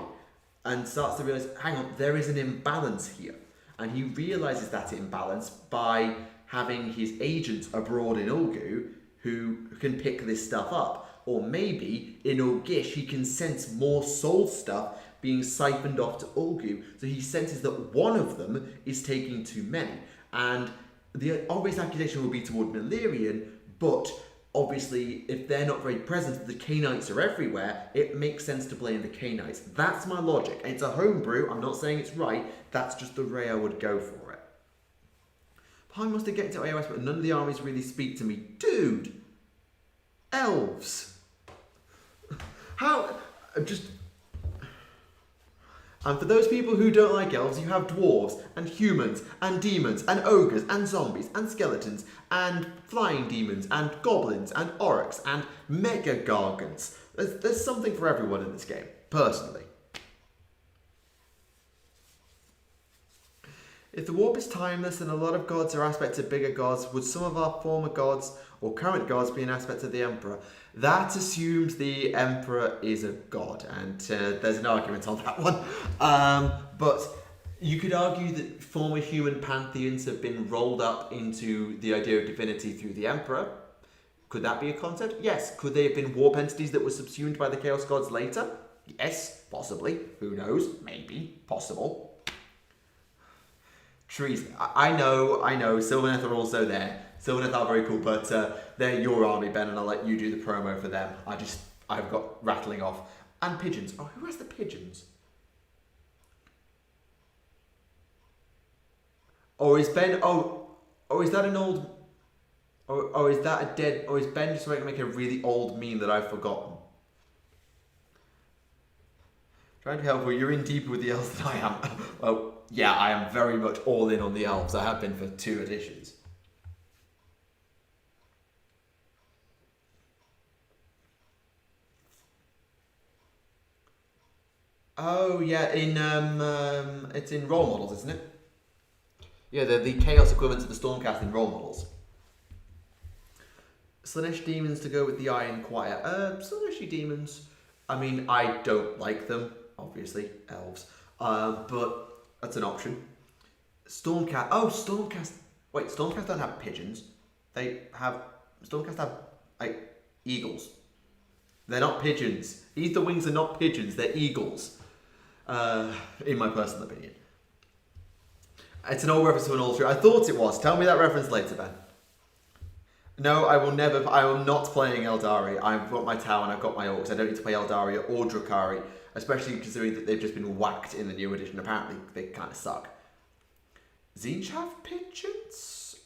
and starts to realise, hang on, there is an imbalance here. And he realises that imbalance by having his agents abroad in Ulgu who can pick this stuff up. Or maybe in Ulgish he can sense more soul stuff being siphoned off to Ulgu. So he senses that one of them is taking too many. And the obvious accusation would be toward Milerian, but obviously, if they're not very present, the K-Knights are everywhere, it makes sense to blame the K-Knights. That's my logic. It's a homebrew, I'm not saying it's right, that's just the way I would go for it. I must have get to iOS, but none of the armies really speak to me. Dude! Elves! How? Just... And for those people who don't like elves, you have dwarves, and humans, and demons, and ogres, and zombies, and skeletons, and flying demons, and goblins, and orcs, and mega gargants. There's something for everyone in this game, personally. If the warp is timeless and a lot of gods are aspects of bigger gods, would some of our former gods or current gods be an aspect of the Emperor? That assumes the Emperor is a god, and there's an argument on that one. But you could argue that former human pantheons have been rolled up into the idea of divinity through the Emperor. Could that be a concept? Yes. Could they have been warp entities that were subsumed by the Chaos Gods later? Yes, possibly. Who knows? Maybe. Possible. Trees. I know. Sylvaneth are also there. Sylvaneth are very cool, but they're your army, Ben, and I'll let you do the promo for them. I've got rattling off. And pigeons. Oh, who has the pigeons? Or is Ben... or is that an old... Or is that a dead... Or is Ben just trying to make a really old meme that I've forgotten? Trying to help, well, you're in deeper with the elves than I am. Well, yeah, I am very much all in on the elves. I have been for 2 editions. Oh, yeah, it's in role models, isn't it? Yeah, they're the chaos equivalent to the Stormcast in role models. Slaanesh demons to go with the Iron Choir. Slaaneshi demons. I mean, I don't like them, obviously, elves. But that's an option. Stormcast. Oh, Stormcast. Wait, Stormcast don't have pigeons. Stormcast have, like, eagles. They're not pigeons. Ether wings are not pigeons, they're eagles. In my personal opinion. It's an old reference to an old tree. I thought it was. Tell me that reference later, Ben. No, I will not playing Eldari. I've got my Tau and I've got my Orcs. I don't need to play Eldaria or Drukhari, especially considering that they've just been whacked in the new edition. Apparently, they kind of suck. Tzeentch have pigeons?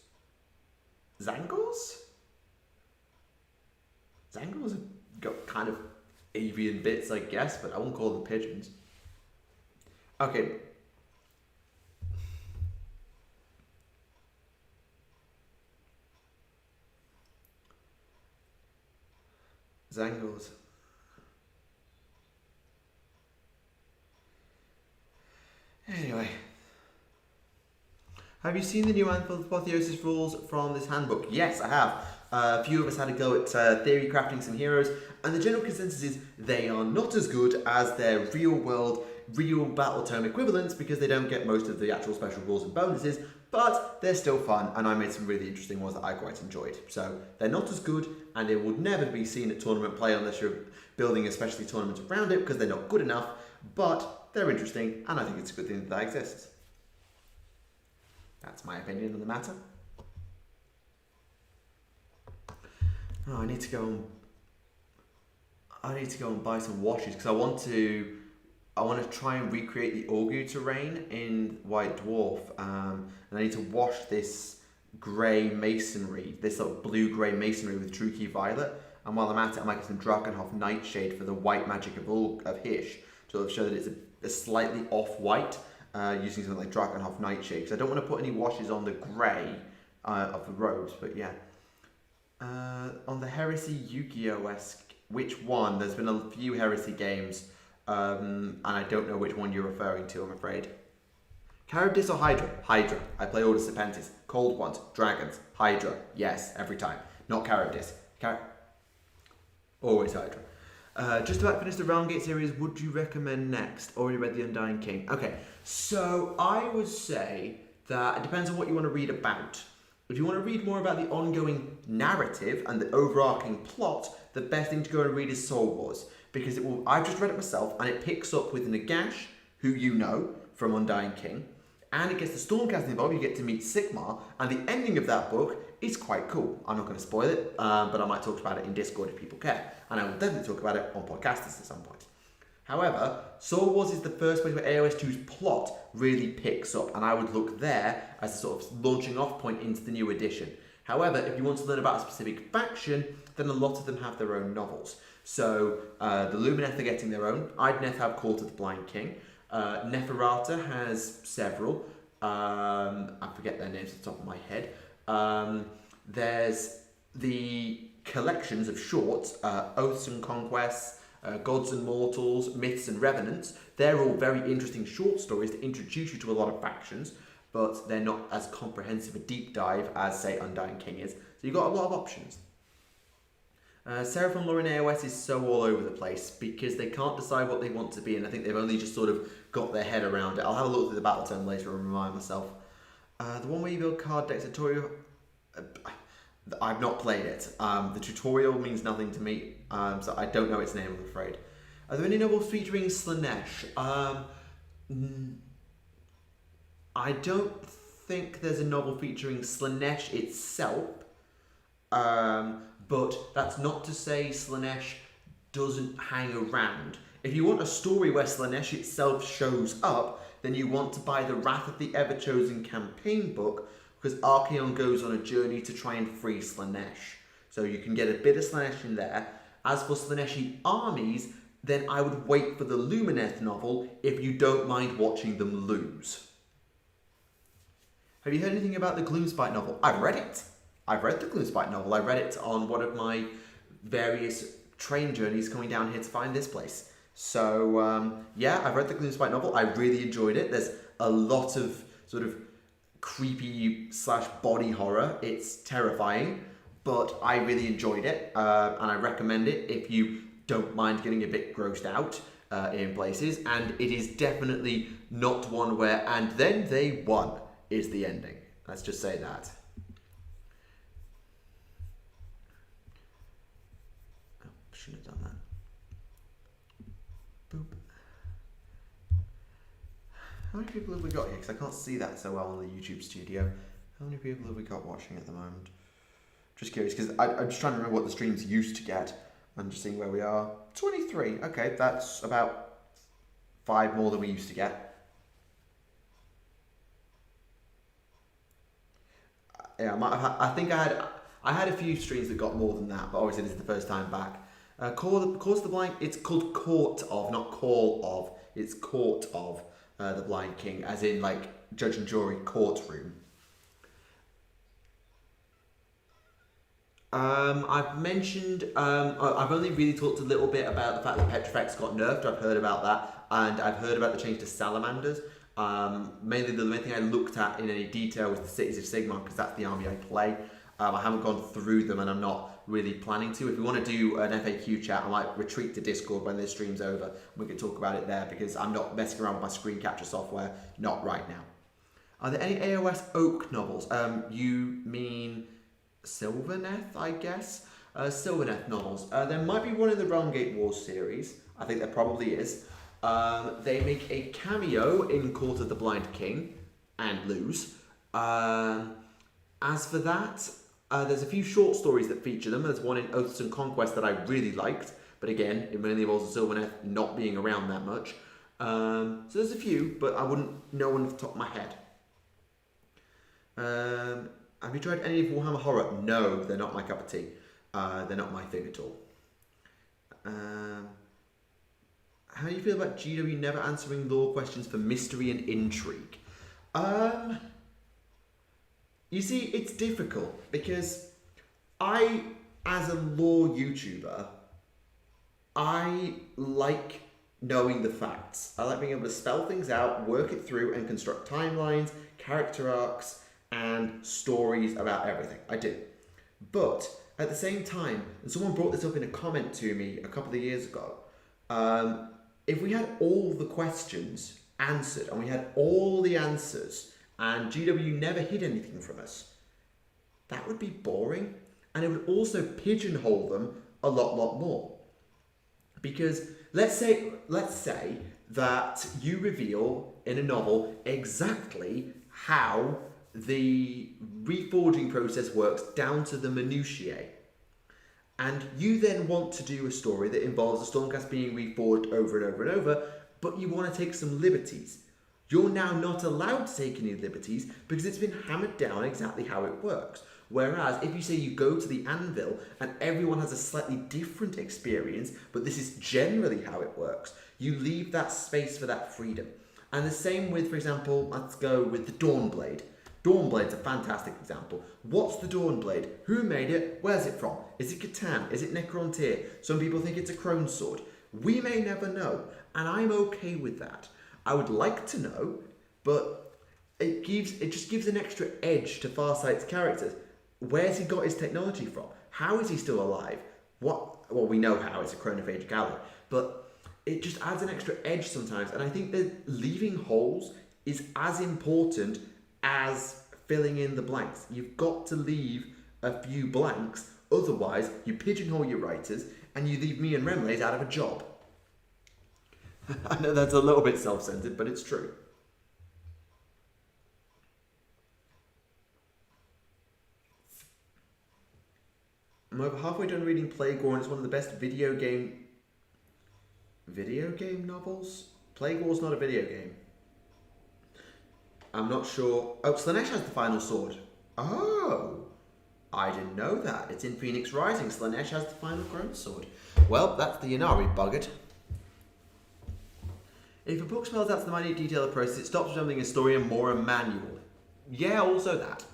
Zangors? Zangors have got kind of avian bits, I guess, but I won't call them pigeons. Okay. Zangors. Anyway. Have you seen the new Apotheosis rules from this handbook? Yes, I have. A few of us had a go at theory crafting some heroes, and the general consensus is they are not as good as their real-world, real battle tome equivalents because they don't get most of the actual special rules and bonuses, but they're still fun, and I made some really interesting ones that I quite enjoyed. So they're not as good, and they would never be seen at tournament play unless you're building a specialty tournament around it because they're not good enough, but they're interesting, and I think it's a good thing that that exists. That's my opinion on the matter. Oh, I need to go and buy some washes because I want to try and recreate the Orgu terrain in White Dwarf, and I need to wash this grey masonry, this sort of blue-grey masonry with True Key Violet. And while I'm at it, I might get some Drakenhof Nightshade for the white magic of Hish to show that it's a slightly off-white, using something like Drakenhof Nightshade. Because I don't want to put any washes on the grey of the robes, but yeah. On the Heresy Yu-Gi-Oh-esque, which one? There's been a few Heresy games, and I don't know which one you're referring to, I'm afraid. Charybdis or Hydra? Hydra. I play Order Serpentis. Cold ones, dragons, Hydra. Yes, every time. Not Charybdis. Always Hydra. Just about finished the Realm Gate series. Would you recommend next? Already read The Undying King. Okay, so I would say that it depends on what you want to read about. If you want to read more about the ongoing narrative and the overarching plot, the best thing to go and read is Soul Wars. Because I've just read it myself, and it picks up with Nagash, who you know from Undying King, and it gets the Stormcast involved. You get to meet Sigmar, and the ending of that book is quite cool. I'm not going to spoil it, but I might talk about it in Discord if people care, and I will definitely talk about it on Podcasters at some point. However, Soul Wars is the first place where AOS2's plot really picks up, and I would look there as a sort of launching off point into the new edition. However, if you want to learn about a specific faction, then a lot of them have their own novels. So, the Lumineth are getting their own. Idneth have Court of the Blind King. Neferata has several. I forget their names off the top of my head. There's the collections of shorts, Oaths and Conquests, Gods and Mortals, Myths and Revenants. They're all very interesting short stories to introduce you to a lot of factions, but they're not as comprehensive a deep dive as, say, Undying King is. So you've got a lot of options. Seraphon lore in AOS is so all over the place because they can't decide what they want to be, and I think they've only just sort of got their head around it. I'll have a look through the battle tome later and remind myself. The one where you build card decks tutorial, I've not played it. The tutorial means nothing to me, so I don't know its name, I'm afraid. Are there any novels featuring Slaanesh? I don't think there's a novel featuring Slaanesh itself. But that's not to say Slaanesh doesn't hang around. If you want a story where Slaanesh itself shows up, then you want to buy the Wrath of the Ever-Chosen campaign book, because Archaon goes on a journey to try and free Slaanesh. So you can get a bit of Slaanesh in there. As for Slaaneshi armies, then I would wait for the Lumineth novel if you don't mind watching them lose. Have you heard anything about the Gloomspite novel? I've read it. I've read the Gloomspite novel. I read it on one of my various train journeys coming down here to find this place. So, yeah, I've read the Gloomspite novel. I really enjoyed it. There's a lot of sort of creepy / body horror. It's terrifying, but I really enjoyed it, and I recommend it if you don't mind getting a bit grossed out in places. And it is definitely not one where, and then they won, is the ending. Let's just say that. Shouldn't have done that. Boop. How many people have we got here? Because I can't see that so well on the YouTube studio. How many people have we got watching at the moment? Just curious, because I'm just trying to remember what the streams used to get. I'm just seeing where we are. 23. Okay, that's about 5 more than we used to get. Yeah, I think I had a few streams that got more than that, but obviously this is the first time back. Course of the Blind, it's called Court of, not Call of. It's Court of the Blind King, as in like judge and jury courtroom. I've mentioned, I've only really talked a little bit about the fact that Petrifex got nerfed. I've heard about that, and I've heard about the change to Salamanders. Mainly the main thing I looked at in any detail was the Cities of Sigmar, because that's the army I play. I haven't gone through them, and I'm not really planning to. If we want to do an FAQ chat, I might retreat to Discord when this stream's over, and we can talk about it there, because I'm not messing around with my screen capture software, not right now. Are there any AOS Oak novels? You mean Sylvaneth, I guess? Sylvaneth novels. There might be one in the Realm Gate Wars series. I think there probably is. They make a cameo in Court of the Blind King and lose. As for that, there's a few short stories that feature them. There's one in Oaths and Conquest that I really liked, but again, it mainly involves the Sylvaneth not being around that much. So there's a few, but I wouldn't know one off the top of my head. Have you tried any of Warhammer Horror? No, they're not my cup of tea. They're not my thing at all. How do you feel about GW never answering lore questions for mystery and intrigue? You see, it's difficult because I, as a lore YouTuber, I like knowing the facts. I like being able to spell things out, work it through, and construct timelines, character arcs, and stories about everything. I do. But at the same time, and someone brought this up in a comment to me a couple of years ago, if we had all the questions answered and we had all the answers and GW never hid anything from us, that would be boring, and it would also pigeonhole them a lot more. Because let's say that you reveal in a novel exactly how the reforging process works down to the minutiae. And you then want to do a story that involves the Stormcast being reforged over and over and over, but you want to take some liberties. You're now not allowed to take any liberties because it's been hammered down exactly how it works. Whereas if you say you go to the anvil and everyone has a slightly different experience, but this is generally how it works, you leave that space for that freedom. And the same with, for example, let's go with the Dawnblade. Dawnblade's a fantastic example. What's the Dawnblade? Who made it? Where's it from? Is it Catan? Is it Necrontyr? Some people think it's a crone sword. We may never know, and I'm okay with that. I would like to know, but it just gives an extra edge to Farsight's characters. Where's he got his technology from? How is he still alive? Well, we know how, it's a chronophagic ally, but it just adds an extra edge sometimes, and I think that leaving holes is as important as filling in the blanks. You've got to leave a few blanks, otherwise you pigeonhole your writers and you leave me and Remlays out of a job. I know that's a little bit self-centered, but it's true. I'm over halfway done reading Plague War, and it's one of the best video game novels? Plague War's not a video game. I'm not sure. Oh, Slaanesh has the final sword. Oh, I didn't know that. It's in Phoenix Rising. Slaanesh has the final grown sword. Well, that's the Yanari buggered. If a book spells out the minute detail of the process, it stops resembling a story and more a manual. Yeah, also that.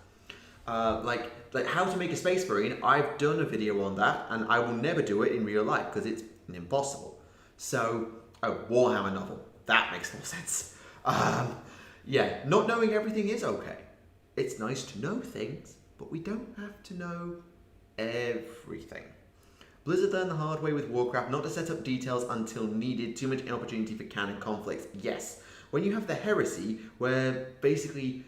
Like how to make a Space Marine, I've done a video on that, and I will never do it in real life because it's impossible. So, Warhammer novel. That makes more sense. Yeah, not knowing everything is okay. It's nice to know things, but we don't have to know everything. Blizzard learned the hard way with Warcraft not to set up details until needed, too much opportunity for canon conflicts. Yes, when you have the Heresy, where basically,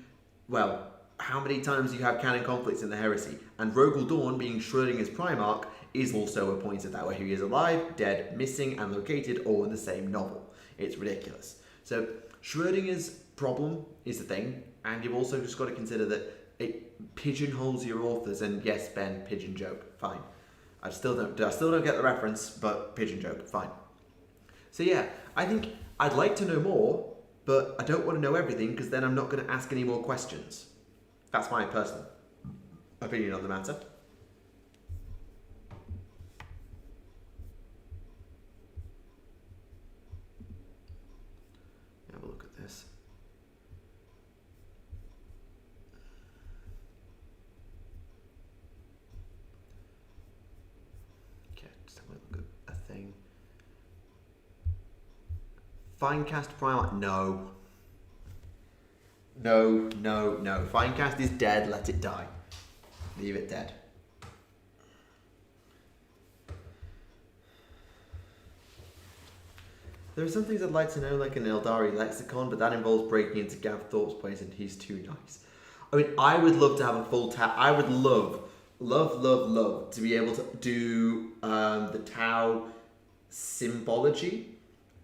well, how many times do you have canon conflicts in the Heresy? And Rogel Dawn, being Schrödinger's Primarch, is also a point of that, where he is alive, dead, missing, and located all in the same novel. It's ridiculous. So, Schrödinger's problem is the thing, and you've also just got to consider that it pigeonholes your authors. And yes, Ben, pigeon joke, fine. I still don't get the reference, but pigeon joke, fine. So yeah, I think I'd like to know more, but I don't want to know everything because then I'm not going to ask any more questions. That's my personal opinion on the matter. Have a look at this. Okay, just have a look at a thing. Finecast Primarch, no. No. Finecast is dead, let it die. Leave it dead. There are some things I'd like to know, like an Eldari lexicon, but that involves breaking into Gav Thorpe's place and he's too nice. I mean, I would love to have a full Tau. I would love to be able to do the Tau symbology.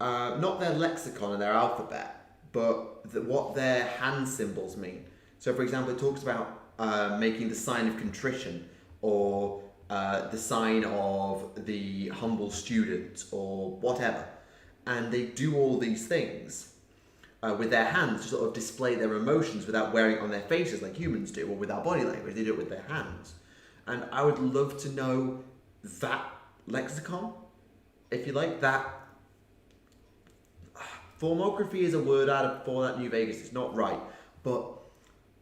Not their lexicon and their alphabet, but what their hand symbols mean. So, for example, it talks about making the sign of contrition, or the sign of the humble student, or whatever. And they do all these things with their hands to sort of display their emotions without wearing it on their faces like humans do, or with our body language. They do it with their hands. And I would love to know that lexicon, if you like, that. Formography is a word out of Fallout New Vegas. It's not right, but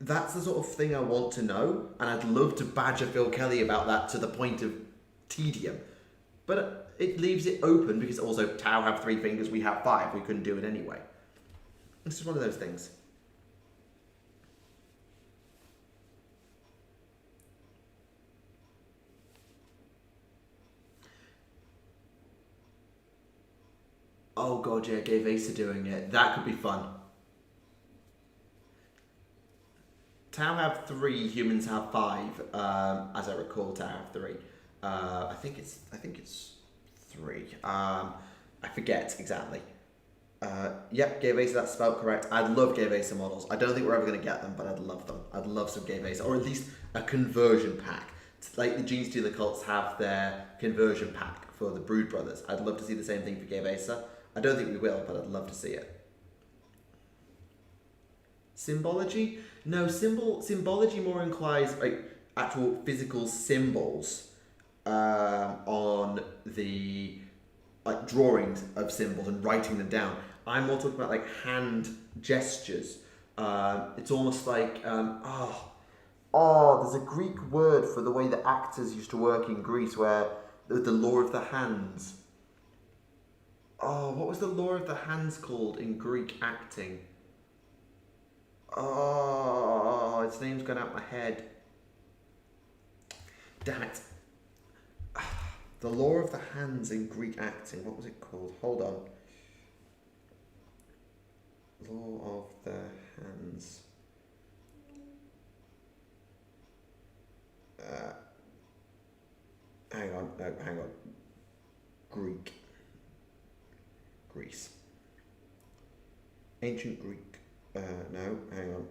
that's the sort of thing I want to know, and I'd love to badger Phil Kelly about that to the point of tedium. But it leaves it open because also Tau have 3 fingers, we have 5. We couldn't do it anyway. It's just one of those things. Oh god, yeah, Gay Vasa doing it. That could be fun. Tau have 3, humans have 5. As I recall, Tau have 3. I think it's 3. I I forget exactly. Yep, Gay Vesa, that's spelled correct. I'd love Gay Vesa models. I don't think we're ever going to get them, but I'd love them. I'd love some Gay Vesa, or at least a conversion pack. Like the Gene Stealer cults have their conversion pack for the Brood Brothers. I'd love to see the same thing for Gay Vesa. I don't think we will, but I'd love to see it. Symbology? No, symbology more implies like actual physical symbols on the like drawings of symbols and writing them down. I'm more talking about like hand gestures. It's almost like there's a Greek word for the way that actors used to work in Greece, where the law of the hands. Oh, what was the law of the hands called in Greek acting? Oh, its name's gone out my head. Damn it. The law of the hands in Greek acting. What was it called? Hold on. Law of the hands. Hang on. Greece. Ancient Greek. No, hang on.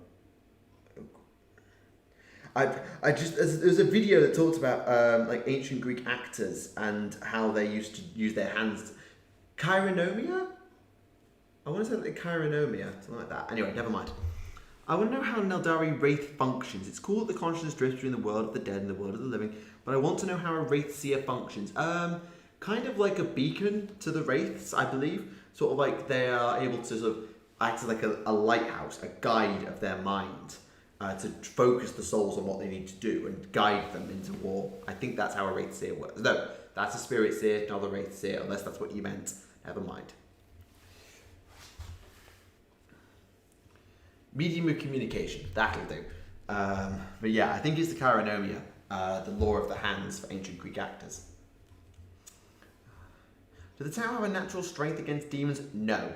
There's a video that talks about like ancient Greek actors and how they used to use their hands. Chironomia? I want to say like chironomia, something like that. Anyway, never mind. I want to know how Neldari Wraith functions. It's cool that the consciousness drifts between the world of the dead and the world of the living, but I want to know how a Wraith seer functions. Kind of like a beacon to the Wraiths, I believe. Sort of like they are able to sort of act as like a lighthouse, a guide of their mind. To focus the souls on what they need to do and guide them into war. I think that's how a Wraith Seer works. No, that's a Spirit Seer, not a Wraith Seer, unless that's what you meant. Never mind. Medium of communication, that'll do. But yeah, I think it's the Chironomia, the law of the hands for ancient Greek actors. Do the Tau have a natural strength against demons? No.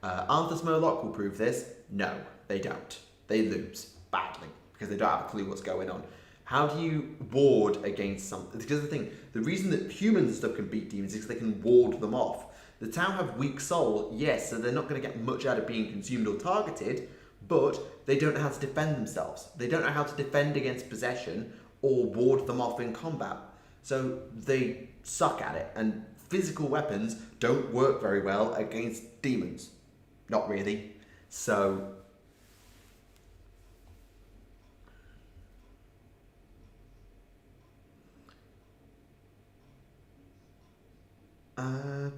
Arthas Moloch will prove this. No, they don't. They lose badly because they don't have a clue what's going on. How do you ward against something? Because the thing, the reason that humans and stuff can beat demons is because they can ward them off. The Tau have weak soul, yes, so they're not going to get much out of being consumed or targeted, but they don't know how to defend themselves. They don't know how to defend against possession or ward them off in combat. So they suck at it, and physical weapons don't work very well against demons. Not really. So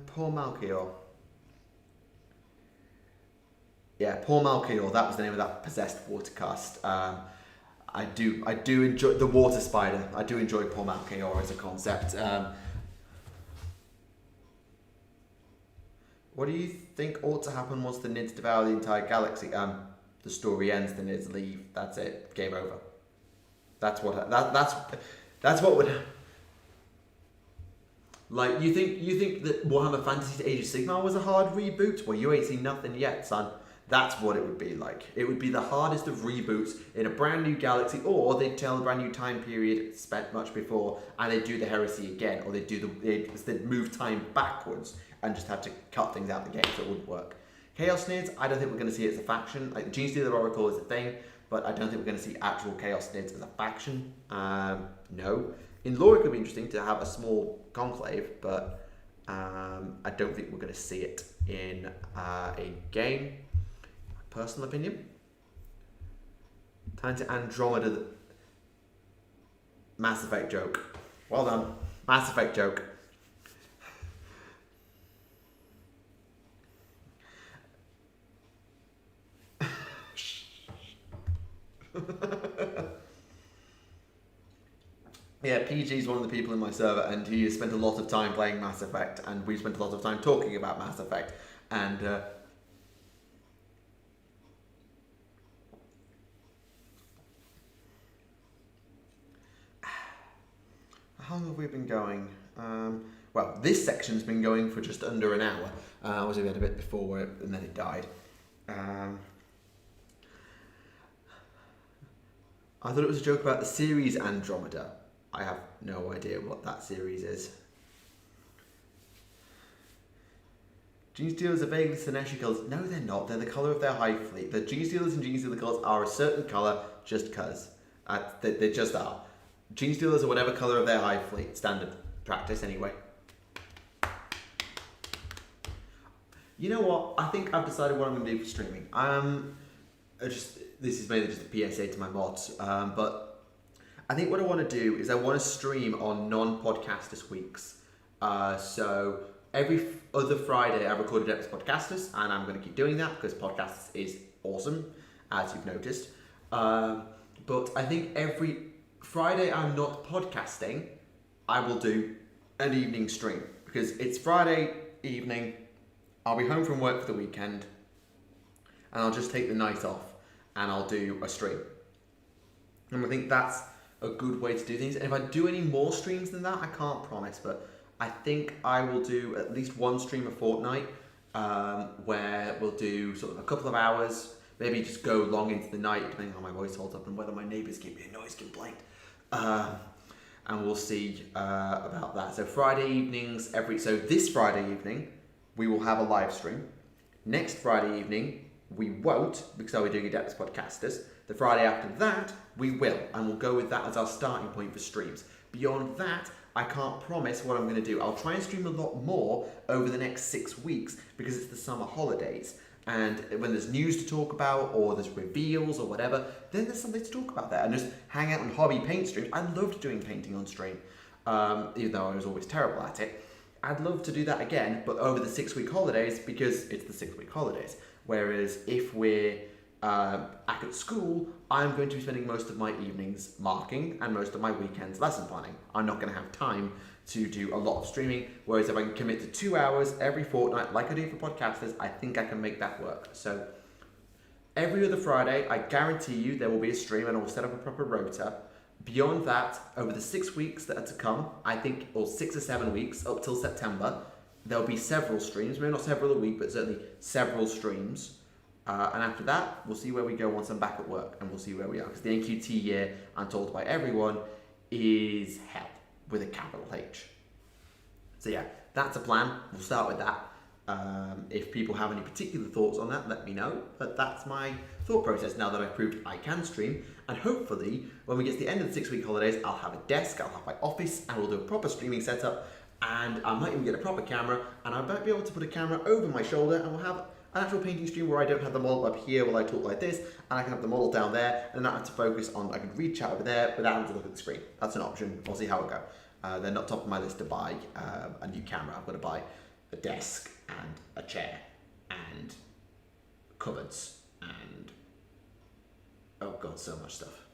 Poor Malchior. Yeah, Poor Malchior, that was the name of that possessed water cast. I do enjoy the water spider. I do enjoy Poor Malchior as a concept. What do you think ought to happen once the Nids devour the entire galaxy? The story ends, the Nids leave. That's it. Game over. That's what would. Like, you think that Warhammer Fantasy Age of Sigmar was a hard reboot? Well, you ain't seen nothing yet, son. That's what it would be like. It would be the hardest of reboots in a brand new galaxy, or they'd tell a brand new time period spent much before, and they'd do the heresy again, or they'd move time backwards and just have to cut things out of the game, so it wouldn't work. Chaos Nids, I don't think we're going to see it as a faction. Like, the Gene Stealer Oracle is a thing, but I don't think we're going to see actual Chaos Nids as a faction. No. In lore, it could be interesting to have a small conclave, but I don't think we're going to see it in a game. Personal opinion. Time to Andromeda. Mass Effect joke. Well done. Mass Effect joke. Yeah, PG's one of the people in my server, and he has spent a lot of time playing Mass Effect, and we spent a lot of time talking about Mass Effect, and how long have we been going? Well, this section's been going for just under an hour. Obviously we had a bit before it, and then it died. I thought it was a joke about the series Andromeda. I have no idea what that series is. Gene Stealers are vaguely Sinestro colours. No, they're not. They're the colour of their hive fleet. The Gene Stealers and Gene Stealer colours are a certain colour just because. They just are. Gene Stealers are whatever colour of their hive fleet. Standard practice, anyway. You know what? I think I've decided what I'm going to do for streaming. This is mainly just a PSA to my mods, but I think what I want to do is I want to stream on non-podcasters weeks. So every other Friday I record Adeptus Podcasters, and I'm going to keep doing that because Podcasters is awesome, as you've noticed. But I think every Friday I'm not podcasting, I will do an evening stream because it's Friday evening. I'll be home from work for the weekend, and I'll just take the night off, and I'll do a stream. And I think that's a good way to do things. And if I do any more streams than that, I can't promise, but I think I will do at least one stream a fortnight, where we'll do sort of a couple of hours, maybe just go long into the night, depending on how my voice holds up and whether my neighbours give me a noise complaint. And we'll see about that. So Friday evenings, so this Friday evening, we will have a live stream. Next Friday evening, we won't, because I'll be doing Adeptus Podcasters. The Friday after that, we will, and we'll go with that as our starting point for streams. Beyond that, I can't promise what I'm going to do. I'll try and stream a lot more over the next 6 weeks because it's the summer holidays. And when there's news to talk about, or there's reveals or whatever, then there's something to talk about there. And just hang out on hobby paint streams. I loved doing painting on stream, even though I was always terrible at it. I'd love to do that again, but over the 6-week holidays because it's the 6-week holidays. Whereas if we're back at school, I'm going to be spending most of my evenings marking and most of my weekends lesson planning. I'm not going to have time to do a lot of streaming, whereas if I can commit to 2 hours every fortnight, like I do for podcasters, I think I can make that work. So every other Friday, I guarantee you there will be a stream and I'll set up a proper rota. Beyond that, over the 6 weeks that are to come, I think, or 6 or 7 weeks up till September, there'll be several streams, maybe not several a week, but certainly several streams. And after that, we'll see where we go once I'm back at work, and we'll see where we are. Because the NQT year, I'm told by everyone, is hell with a capital H. So yeah, that's a plan. We'll start with that. If people have any particular thoughts on that, let me know. But that's my thought process now that I've proved I can stream. And hopefully, when we get to the end of the 6-week holidays, I'll have a desk, I'll have my office, and we'll do a proper streaming setup. And I might even get a proper camera, and I might be able to put a camera over my shoulder, and we'll have an actual painting stream where I don't have the model up here while I talk like this, and I can have the model down there, and not have to focus on, I can reach out over there without having to look at the screen. That's an option. We'll see how it goes. They're not top of my list to buy a new camera. I've got to buy a desk and a chair and cupboards and oh god, so much stuff.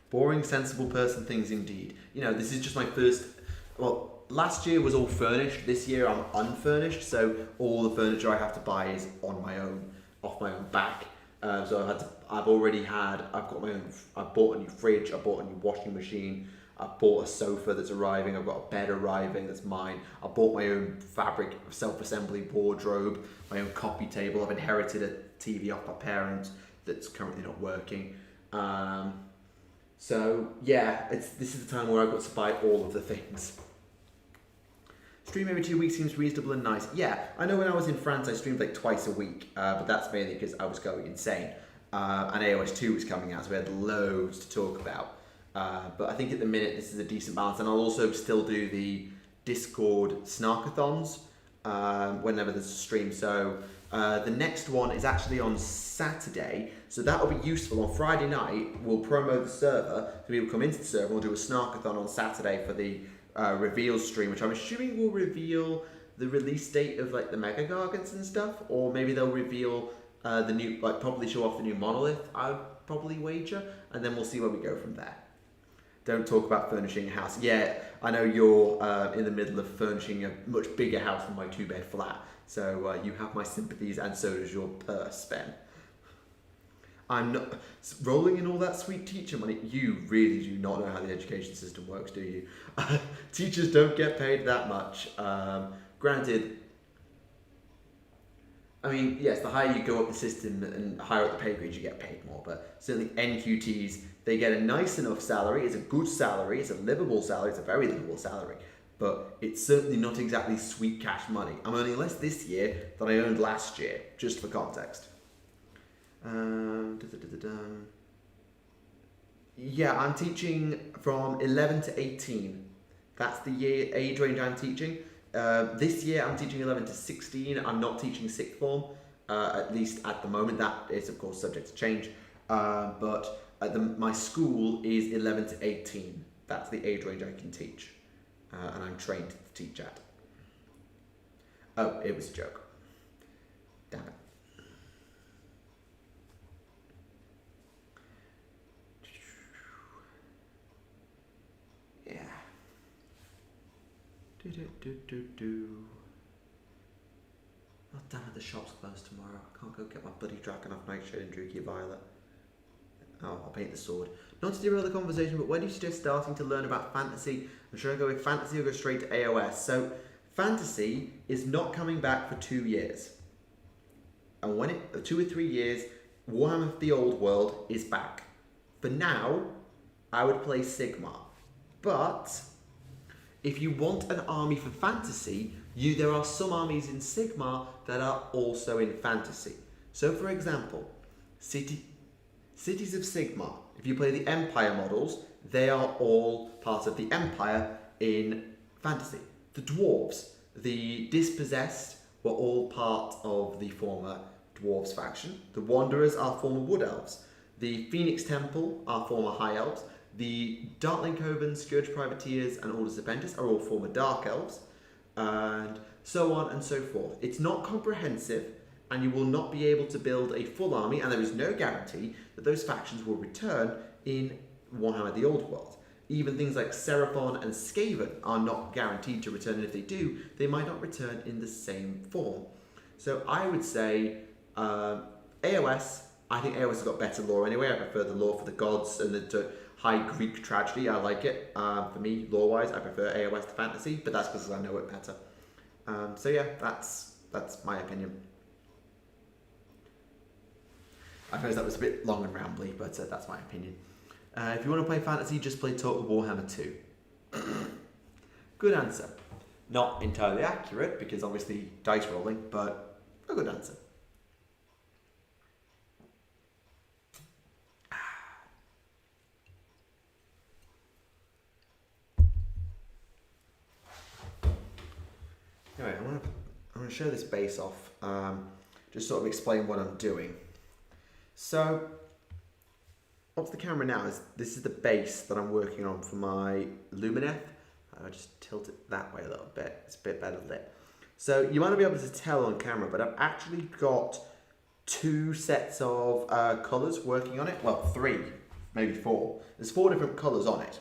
Boring, sensible person things indeed. You know, this is just my first. Well, last year was all furnished. This year I'm unfurnished, so all the furniture I have to buy is on my own, off my own back. So I've bought a new fridge, I bought a new washing machine, I bought a sofa that's arriving, I've got a bed arriving that's mine, I bought my own fabric self-assembly wardrobe, my own coffee table, I've inherited a TV off my parents that's currently not working. So yeah, this is the time where I've got to buy all of the things. Stream every 2 weeks seems reasonable and nice. Yeah, I know when I was in France I streamed like twice a week, but that's mainly because I was going insane. And AOS 2 was coming out, so we had loads to talk about. But I think at the minute this is a decent balance, and I'll also still do the Discord Snarkathons whenever there's a stream. So the next one is actually on Saturday, so that'll be useful. On Friday night, we'll promo the server, so people come into the server, we'll do a Snarkathon on Saturday for the reveal stream, which I'm assuming will reveal the release date of like the Mega Gargants and stuff, or maybe they'll reveal the new, like probably show off the new monolith, I'd probably wager, and then we'll see where we go from there. Don't talk about furnishing a house. Yeah, I know you're in the middle of furnishing a much bigger house than my 2-bed flat, so you have my sympathies, and so does your purse, Ben. I'm not rolling in all that sweet teacher money. You really do not know how the education system works, do you? Teachers don't get paid that much. Granted, I mean, yes, the higher you go up the system and higher up the pay grades, you get paid more. But certainly NQTs, they get a nice enough salary. It's a good salary. It's a livable salary. It's a very livable salary. but it's certainly not exactly sweet cash money. I'm earning less this year than I earned last year, just for context. Yeah, I'm teaching from 11 to 18. That's the age range I'm teaching. This year I'm teaching 11 to 16. I'm not teaching sixth form, at least at the moment. That is, of course, subject to change. But my school is 11 to 18. That's the age range I can teach. And I'm trained to teach at. Oh, it was a joke. Damn it. Yeah. Oh damn it, the shop's closed tomorrow. I can't go get my bloody Drakenhof Nightshade and Druchia Violet. Oh, I'll paint the sword. Not to derail the conversation, but when do you suggest starting to learn about fantasy? And should I go with fantasy or go straight to AOS? So, fantasy is not coming back for 2 years. And when 2 or 3 years, Warhammer the Old World is back. For now, I would play Sigmar. But if you want an army for fantasy, there are some armies in Sigmar that are also in fantasy. So, for example, Cities of Sigmar. If you play the Empire models, they are all part of the Empire in fantasy. The Dwarves, the Dispossessed, were all part of the former Dwarves faction. The Wanderers are former Wood Elves. The Phoenix Temple are former High Elves. The Darkling Coven, Scourge Privateers, and Order Serpentis are all former Dark Elves. And so on and so forth. It's not comprehensive, and you will not be able to build a full army, and there is no guarantee that those factions will return in Warhammer the Old World. Even things like Seraphon and Skaven are not guaranteed to return, and if they do, they might not return in the same form. So I would say AOS, I think AOS has got better lore anyway. I prefer the lore for the gods and the high Greek tragedy. I like it. For me, lore-wise, I prefer AOS to fantasy, but that's because I know it better. So yeah, that's my opinion. I suppose that was a bit long and rambly, but that's my opinion. If you want to play fantasy, just play Total Warhammer 2. Good answer. Not entirely accurate, because obviously dice rolling, but a good answer. Anyway, I'm going to show this base off, just sort of explain what I'm doing. So, up to the camera now, this is the base that I'm working on for my Lumineth. I'll just tilt it that way a little bit, it's a bit better lit. So, you might not be able to tell on camera, but I've actually got 2 sets of colours working on it. Well, 3, maybe 4. There's 4 different colours on it.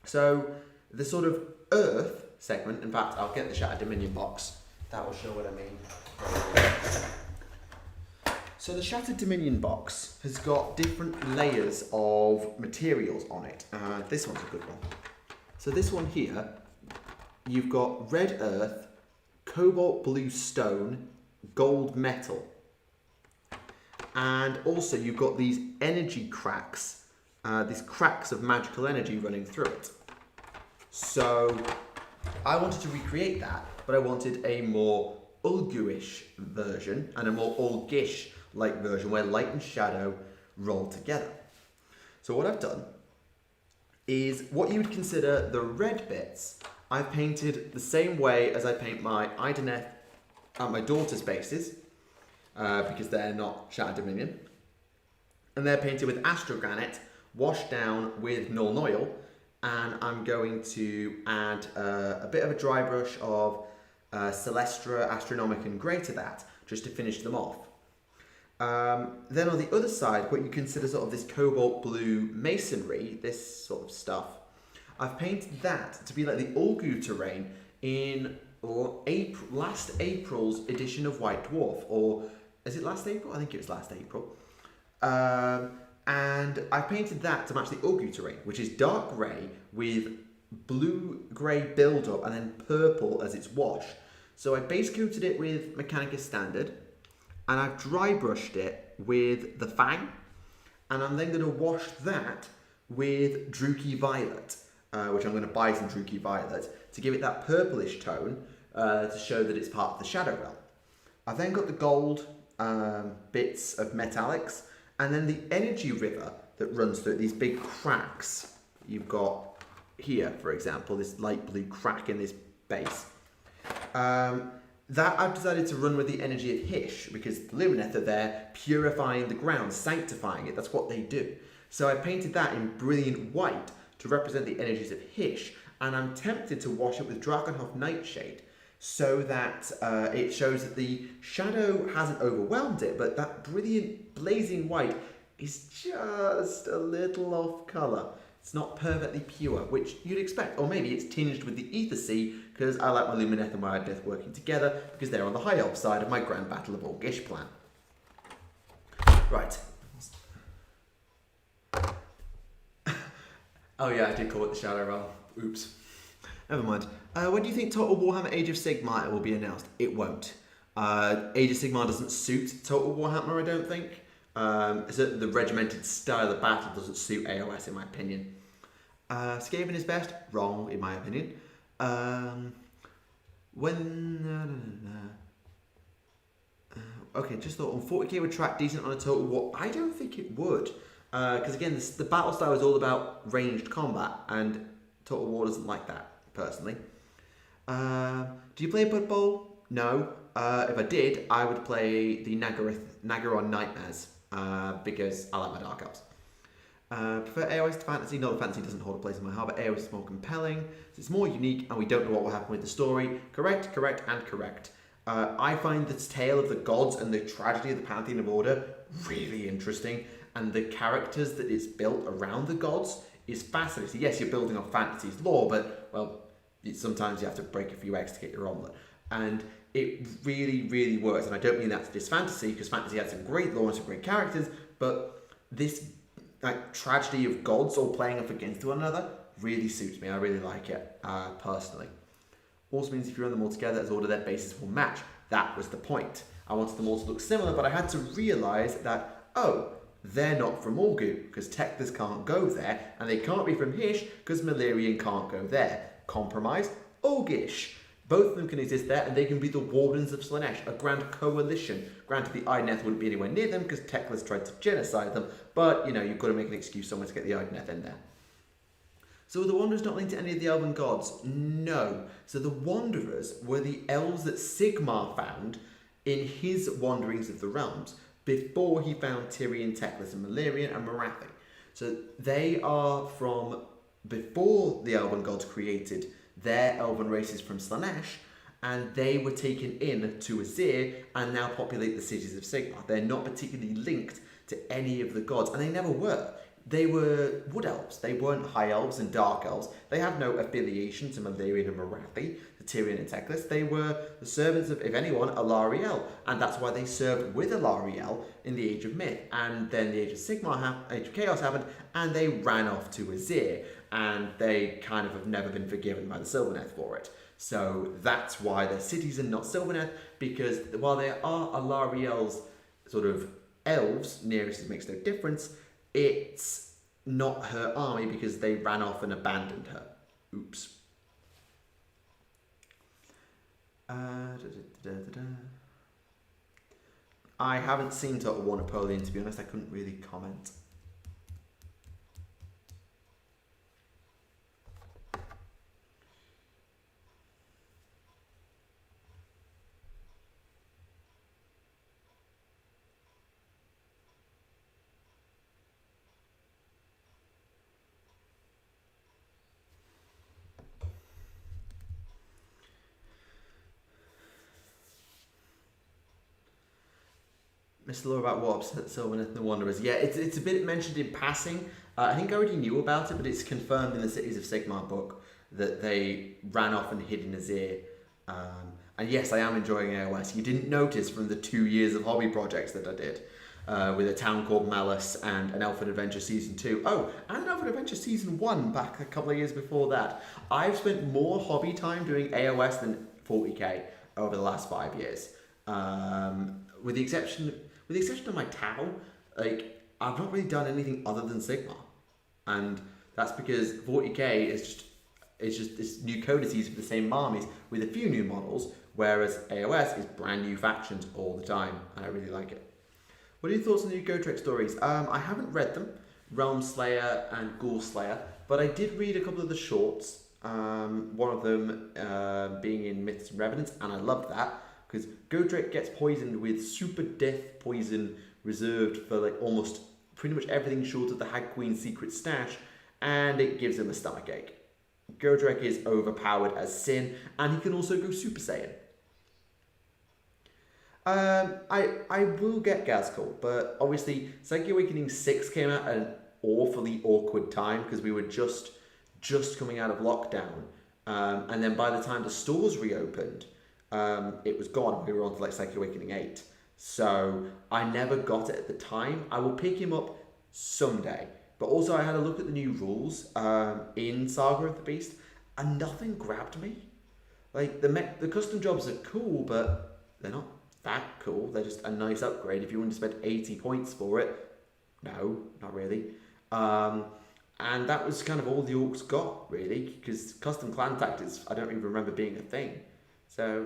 So, the sort of earth segment, in fact, I'll get the Shattered Dominion box. That will show what I mean. So the Shattered Dominion box has got different layers of materials on it. This one's a good one. So this one here, you've got red earth, cobalt blue stone, gold metal. And also you've got these energy cracks, these cracks of magical energy running through it. So I wanted to recreate that, but I wanted a more Ulgu-ish version and a more Ulgish-like version where light and shadow roll together. So what I've done is what you would consider the red bits, I've painted the same way as I paint my Idoneth and my daughter's bases, because they're not Shattered Dominion. And they're painted with Astrogranite, washed down with Nuln Oil, and I'm going to add a bit of a dry brush of Celestra, Astronomicon Grey to that, just to finish them off. Then on the other side, what you consider sort of this cobalt blue masonry, this sort of stuff, I've painted that to be like the Ulgu terrain in last April's edition of White Dwarf, or is it last April? I think it was last April. And I painted that to match the Ulgu terrain, which is dark grey with blue-grey build-up and then purple as its wash. So I base coated it with Mechanicus Standard, and I've dry brushed it with the Fang, and I'm then going to wash that with Druchia Violet. which I'm going to buy some Druchii Violet, to give it that purplish tone to show that it's part of the Shadow Realm. I've then got the gold bits of metallics, and then the energy river that runs through it, these big cracks. You've got here, for example, this light blue crack in this base. That I've decided to run with the energy of Hysh, because the Lumineth are there purifying the ground, sanctifying it. That's what they do. So I painted that in brilliant white to represent the energies of Hysh, and I'm tempted to wash it with Drakenhof Nightshade so that it shows that the shadow hasn't overwhelmed it, but that brilliant blazing white is just a little off colour. It's not perfectly pure, which you'd expect. Or maybe it's tinged with the Ether Sea, because I like my Lumineth and my Irondeath working together, because they're on the High Elf side of my Grand Battle of Orgish plan. Right. Oh yeah, I did call it the Shadow Realm. Oops. Never mind. When do you think Total Warhammer Age of Sigmar will be announced? It won't. Age of Sigmar doesn't suit Total Warhammer, I don't think. Certainly the regimented style of battle doesn't suit AOS, in my opinion. Skaven is best? Wrong, in my opinion. Okay, just thought on 40k would track decent on a Total War. I don't think it would. Because again, the battle style is all about ranged combat, and Total War doesn't like that, personally. Do you play Blood Bowl? No. If I did, I would play the Nagaron Nightmares, because I like my Dark Elves. Prefer AOS to fantasy. No, fantasy doesn't hold a place in my heart, but AOS is more compelling. It's more unique, and we don't know what will happen with the story. Correct, correct, and correct. I find the tale of the gods and the tragedy of the Pantheon of Order really interesting, and the characters that is built around the gods is fascinating. Yes, you're building on fantasy's lore, but, well, sometimes you have to break a few eggs to get your omelette. And it really, really works. And I don't mean that to diss fantasy, because fantasy has some great lore and some great characters, but this tragedy of gods all playing off against one another really suits me. I really like it, personally. Also means if you run them all together as order, their bases will match. That was the point. I wanted them all to look similar, but I had to realise that, oh, they're not from Orgu, because Teclis can't go there, and they can't be from Hysh, because Malerian can't go there. Compromise? Orgish. Both of them can exist there, and they can be the Wardens of Slaanesh, a grand coalition. Granted, the Irondeath wouldn't be anywhere near them, because Teclis tried to genocide them, but, you know, you've got to make an excuse somewhere to get the Irondeath in there. So were the Wanderers not linked to any of the Elven gods? No. So the Wanderers were the elves that Sigmar found in his Wanderings of the Realms, before he found Tyrion, Teclis, and Malerian, and Morathi. So they are from before the Elven gods created their Elven races from Slaanesh, and they were taken in to Azir and now populate the cities of Sigmar. They're not particularly linked to any of the gods, and they never were. They were Wood Elves. They weren't High Elves and Dark Elves. They had no affiliation to Malerian and Morathi, to Tyrion and Teclis. They were the servants of, if anyone, Alariel, and that's why they served with Alariel in the Age of Myth. And then the Age of Sigmar, Age of Chaos happened, and they ran off to Azir, and they kind of have never been forgiven by the Sylvaneth for it. So that's why they're cities and not Sylvaneth, because while they are Alariel's sort of elves, nearest it makes no difference, it's not her army because they ran off and abandoned her. Oops. I haven't seen Total War Napoleon, to be honest. I couldn't really comment. Mr. Law about what upset Sylvaneth and the Wanderers. Yeah, it's a bit mentioned in passing. I think I already knew about it, but it's confirmed in the Cities of Sigmar book that they ran off and hid in Azir. And yes, I am enjoying AOS. You didn't notice from the 2 years of hobby projects that I did, with A Town Called Malice and an Elfin Adventure Season 2. Oh, and an Elfin Adventure Season 1 back a couple of years before that. I've spent more hobby time doing AOS than 40k over the last 5 years. With the exception of my Tau, like, I've not really done anything other than Sigmar. And That's because 40k is just this new codices for the same armies with a few new models, whereas AOS is brand new factions all the time, and I really like it. What are your thoughts on the new Gotrek stories? I haven't read them, Realm Slayer and Ghoul Slayer, but I did read a couple of the shorts. One of them being in Myths and Revenants, and I loved that because Gotrek gets poisoned with super death poison reserved for like almost pretty much everything short of the Hag Queen's secret stash, and it gives him a stomachache. Gotrek is overpowered as Sin, and he can also go Super Saiyan. I will get Gazkul, but obviously Psychic Awakening 6 came out at an awfully awkward time because we were just coming out of lockdown, and then by the time the stores reopened, it was gone. We were on to like Psychic Awakening 8, so I never got it at the time. I will pick him up someday. But also I had a look at the new rules in Saga of the Beast, and nothing grabbed me. Like the custom jobs are cool, but they're not that cool. They're just a nice upgrade. If you want to spend 80 points for it, no, not really. And that was kind of all the orcs got, really, because custom clan tactics, I don't even remember being a thing. So,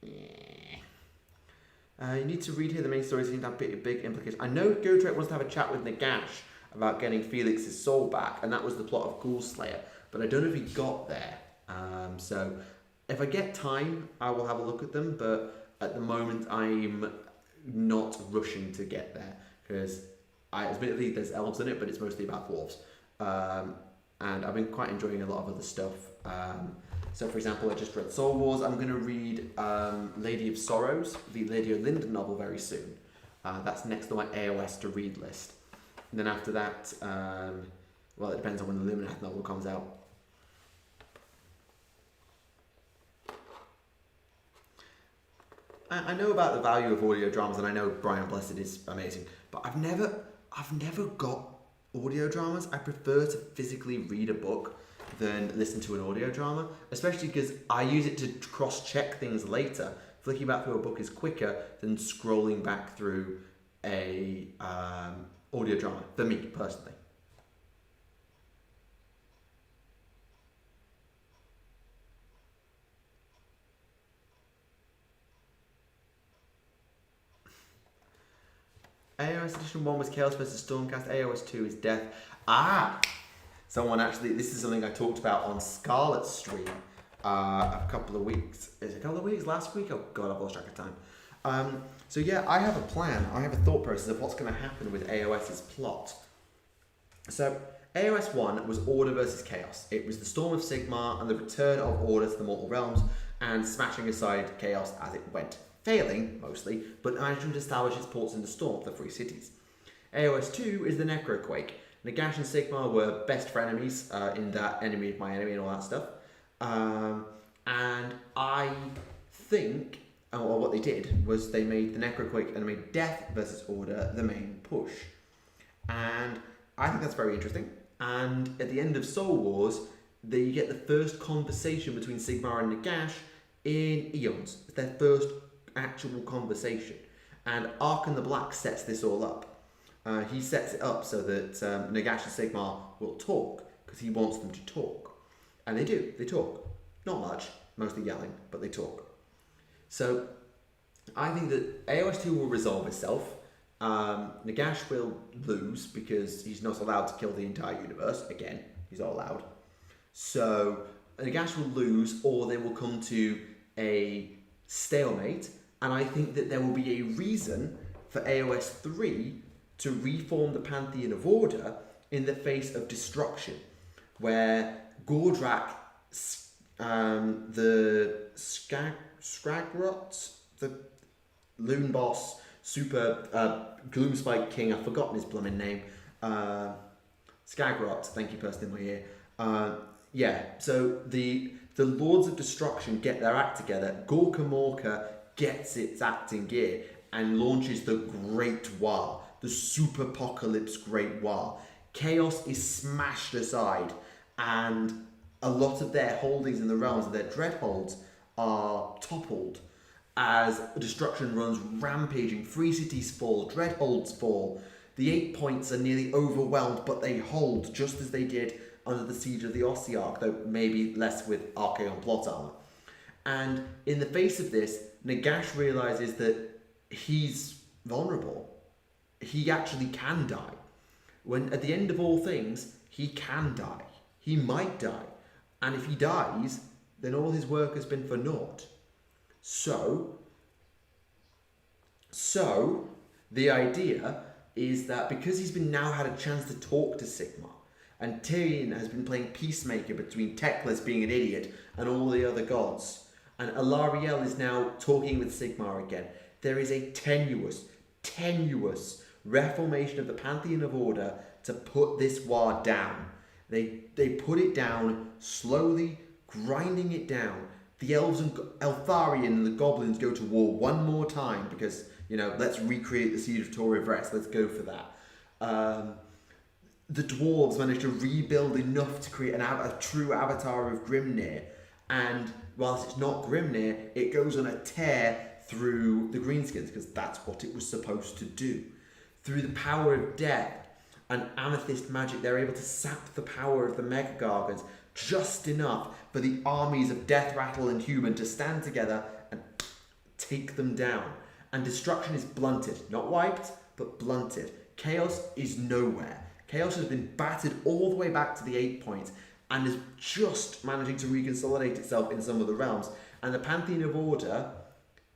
yeah. You need to read here the main stories seem to have big implications. I know Gotrek wants to have a chat with Nagash about getting Felix's soul back, and that was the plot of Ghoul Slayer, but I don't know if he got there. So, if I get time, I will have a look at them, but at the moment I'm not rushing to get there, because admittedly there's elves in it, but it's mostly about dwarves. And I've been quite enjoying a lot of other stuff. So for example, I just read Soul Wars. I'm going to read Lady of Sorrows, the Lady Olinda novel, very soon. That's next on my AOS to read list. And then after that, well, it depends on when the Luminath novel comes out. I know about the value of audio dramas, and I know Brian Blessed is amazing, but I've never got audio dramas. I prefer to physically read a book than listen to an audio drama, especially because I use it to cross-check things later. Flicking back through a book is quicker than scrolling back through a audio drama, for me personally. AOS Edition 1 was Chaos vs Stormcast, AOS 2 is Death. Someone actually, this is something I talked about on Scarlet's stream a couple of weeks. Is it a couple of weeks? Last week? Oh god, I've lost track of time. So yeah, I have a plan. I have a thought process of what's going to happen with AOS's plot. So AOS 1 was Order versus Chaos. It was the Storm of Sigmar and the return of Order to the Mortal Realms and smashing aside Chaos as it went. Failing, mostly, but managing to establish its ports in the Storm, the Free Cities. AOS 2 is the Necroquake. Nagash and Sigmar were best frenemies in that enemy of my enemy and all that stuff. And I think, or what they did, was they made the Necroquake and made Death versus Order the main push. And I think that's very interesting. And at the end of Soul Wars, you get the first conversation between Sigmar and Nagash in eons. It's their first actual conversation. And Arkan the Black sets this all up. He sets it up so that Nagash and Sigmar will talk, because he wants them to talk. And they do, they talk. Not much, mostly yelling, but they talk. So, I think that AOS 2 will resolve itself. Nagash will lose, because he's not allowed to kill the entire universe. Again, he's not allowed. So, Nagash will lose, or they will come to a stalemate, and I think that there will be a reason for AOS 3 to reform the Pantheon of Order in the face of destruction, where Gordrak, the Skagrot, the Loon Boss, Super Gloomspike King, I've forgotten his blooming name, Skagrot, thank you, person in my ear. Yeah, so the Lords of Destruction get their act together, Gorka Morka gets its act in gear, and launches the Great War, the Superpocalypse Great War. Chaos is smashed aside, and a lot of their holdings in the realms, their dreadholds, are toppled as destruction runs rampaging. Free cities fall, dreadholds fall. The 8 points are nearly overwhelmed, but they hold just as they did under the siege of the Ossiarch, though maybe less with Archaon plot armor. And in the face of this, Nagash realizes that he's vulnerable. He actually can die. When at the end of all things, he can die. He might die. And if he dies, then all his work has been for naught. So the idea is that because he's been now had a chance to talk to Sigmar, and Tyrion has been playing peacemaker between Teclis being an idiot and all the other gods, and Alarielle is now talking with Sigmar again, there is a tenuous reformation of the Pantheon of Order to put this war down. They put it down slowly, grinding it down. The elves and Eltharion and the goblins go to war one more time because, let's recreate the Siege of Torre-Vrest. Let's go for that. The dwarves manage to rebuild enough to create a true avatar of Grimnir. And whilst it's not Grimnir, it goes on a tear through the Greenskins because that's what it was supposed to do. Through the power of death and amethyst magic, they're able to sap the power of the Mega Gargants just enough for the armies of Death Rattle and Human to stand together and take them down. And destruction is blunted, not wiped, but blunted. Chaos is nowhere. Chaos has been battered all the way back to the 8 points and is just managing to reconsolidate itself in some of the realms. And the Pantheon of Order,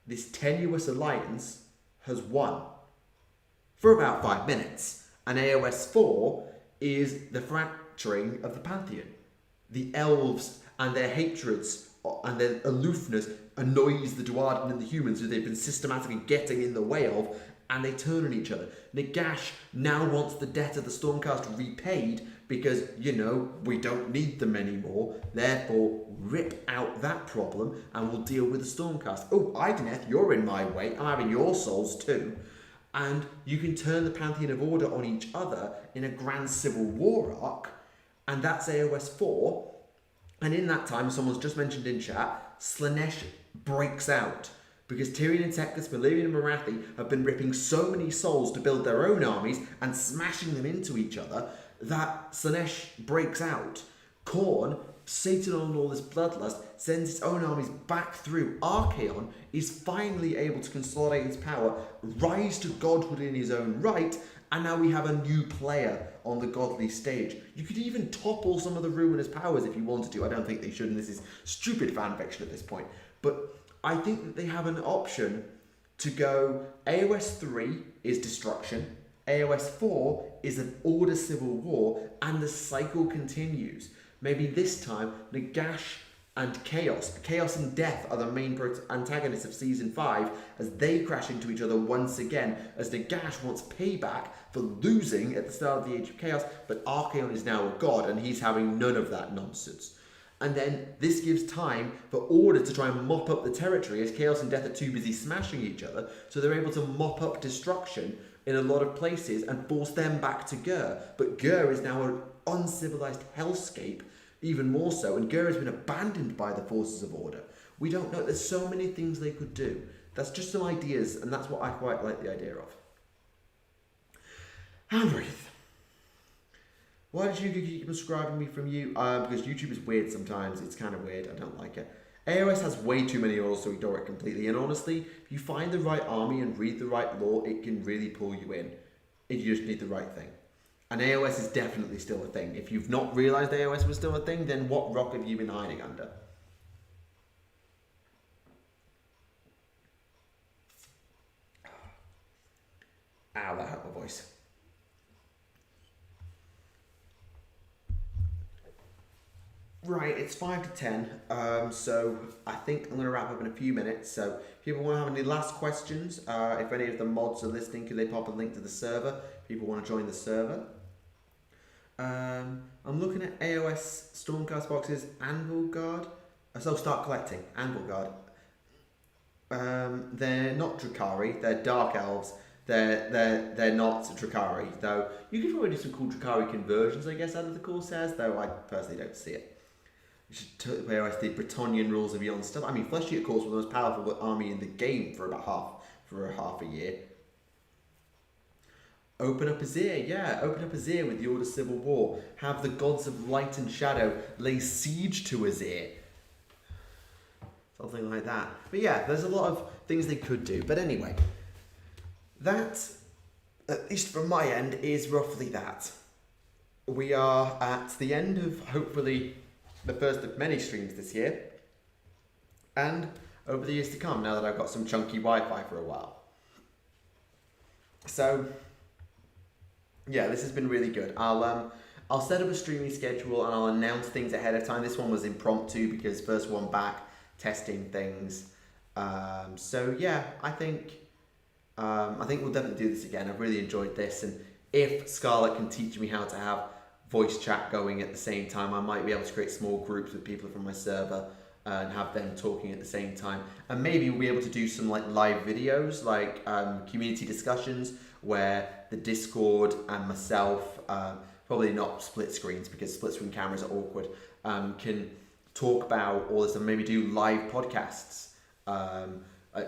this tenuous alliance, has won for about 5 minutes. And AOS 4 is the fracturing of the Pantheon. The elves and their hatreds and their aloofness annoys the Duardin and the humans who they've been systematically getting in the way of, and they turn on each other. Nagash now wants the debt of the Stormcast repaid because, we don't need them anymore. Therefore, rip out that problem and we'll deal with the Stormcast. Oh, Ideneth, you're in my way. I'm having your souls too. And you can turn the Pantheon of Order on each other in a grand civil war arc, and that's AOS 4. And in that time, someone's just mentioned in chat, Slaanesh breaks out. Because Tyrion and Teclis, Valyrian and Marathi have been ripping so many souls to build their own armies and smashing them into each other that Slaanesh breaks out. Khorne, sated on all this bloodlust, sends its own armies back through. Archaon is finally able to consolidate his power, rise to godhood in his own right, and now we have a new player on the godly stage. You could even topple some of the ruinous powers if you wanted to. I don't think they should, and this is stupid fanfiction at this point. But I think that they have an option to go AOS 3 is destruction, AOS 4 is an order civil war, and the cycle continues. Maybe this time, Nagash and Chaos. Chaos and Death are the main antagonists of Season 5 as they crash into each other once again, as Nagash wants payback for losing at the start of the Age of Chaos, but Archaon is now a god and he's having none of that nonsense. And then this gives time for Order to try and mop up the territory as Chaos and Death are too busy smashing each other, so they're able to mop up destruction in a lot of places and force them back to Gur. But Gur is now an uncivilized hellscape, even more so, and Gur has been abandoned by the forces of Order. We don't know. There's so many things they could do. That's just some ideas, and that's what I quite like the idea of. Handwreath. Why did you keep subscribing me from you? Because YouTube is weird sometimes. It's kind of weird. I don't like it. AOS has way too many orders to ignore it completely. And honestly, if you find the right army and read the right lore, it can really pull you in. You just need the right thing. And AOS is definitely still a thing. If you've not realised AOS was still a thing, then what rock have you been hiding under? Ow, that hurt my voice. Right, it's 5 to 10, so I think I'm going to wrap up in a few minutes. So if people want to have any last questions, if any of the mods are listening, could they pop a link to the server? If people want to join the server. I'm looking at AOS Stormcast boxes, Anvil Guard. So start collecting, Anvil Guard. They're not Drakari, they're Dark Elves. They're not Drakari, though you could probably do some cool Drakari conversions, I guess, out of the Corsairs, though I personally don't see it. You should play the Bretonnian rules of Yon stuff. I mean, Flesh Eater Corps was the most powerful army in the game for about half a year. Open up his ear, yeah, open up his ear with the Order Civil War. Have the gods of light and shadow lay siege to his ear. Something like that. But yeah, there's a lot of things they could do. But anyway, that, at least from my end, is roughly that. We are at the end of, hopefully, the first of many streams this year. And over the years to come, now that I've got some chunky Wi-Fi for a while. So, yeah, this has been really good. I'll set up a streaming schedule and I'll announce things ahead of time. This one was impromptu because first one back, testing things. So yeah, I think we'll definitely do this again. I've really enjoyed this, and if Scarlett can teach me how to have voice chat going at the same time, I might be able to create small groups with people from my server and have them talking at the same time. And maybe we'll be able to do some like live videos, like community discussions where the Discord and myself, probably not split screens because split screen cameras are awkward, can talk about all this and maybe do live podcasts.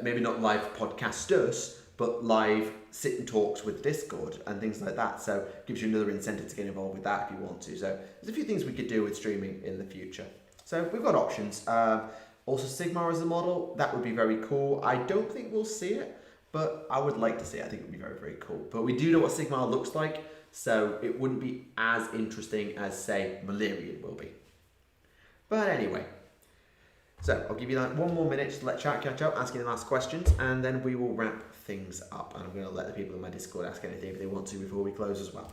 Maybe not live podcasters, but live sit and talks with Discord and things like that. So it gives you another incentive to get involved with that if you want to. So there's a few things we could do with streaming in the future. So we've got options. Also Sigmar as a model, that would be very cool. I don't think we'll see it, but I would like to see it. I think it would be very, very cool. But we do know what Sigmar looks like, so it wouldn't be as interesting as, say, Valyrian will be. But anyway, so I'll give you like 1 more minute to let chat catch up, asking them last questions, and then we will wrap things up. And I'm going to let the people in my Discord ask anything if they want to before we close as well.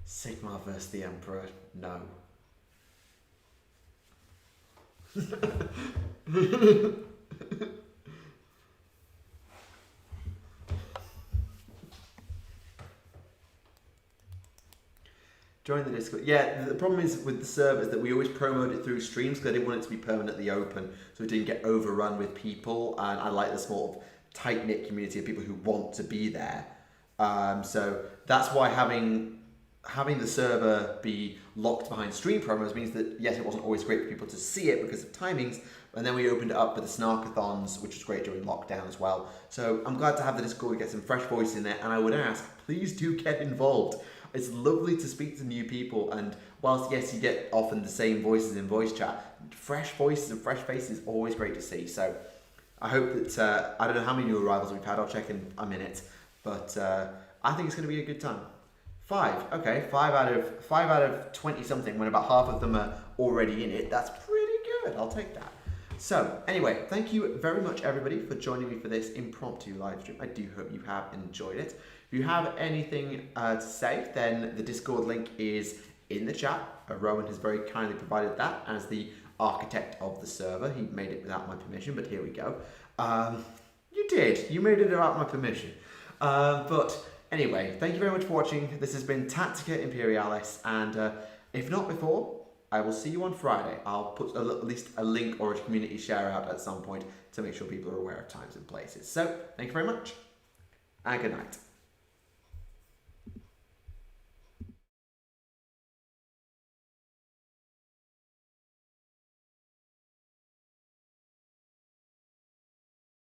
Sigmar versus the Emperor, no. Join the Discord. Yeah, the problem is with the servers that we always promote it through streams because I didn't want it to be permanently open, so it didn't get overrun with people. And I like the sort of tight-knit community of people who want to be there. So that's why having the server be locked behind stream promos means that, yes, it wasn't always great for people to see it because of timings, and then we opened it up for the Snarkathons, which was great during lockdown as well. So I'm glad to have the Discord to get some fresh voice in there, and I would ask, please do get involved. It's lovely to speak to new people, and whilst, yes, you get often the same voices in voice chat, fresh voices and fresh faces is always great to see. So I hope that, I don't know how many new arrivals we've had, I'll check in a minute, but I think it's going to be a good time. 5, okay, 5 out of 20 something, when about half of them are already in it. That's pretty good, I'll take that. So anyway, thank you very much everybody for joining me for this impromptu live stream. I do hope you have enjoyed it. If you have anything to say, then the Discord link is in the chat. Rowan has very kindly provided that as the architect of the server. He made it without my permission, but here we go. You did, you made it without my permission. But anyway, thank you very much for watching. This has been Tactica Imperialis, and if not before, I will see you on Friday. I'll put at least a link or a community share out at some point to make sure people are aware of times and places. So, thank you very much, and good night.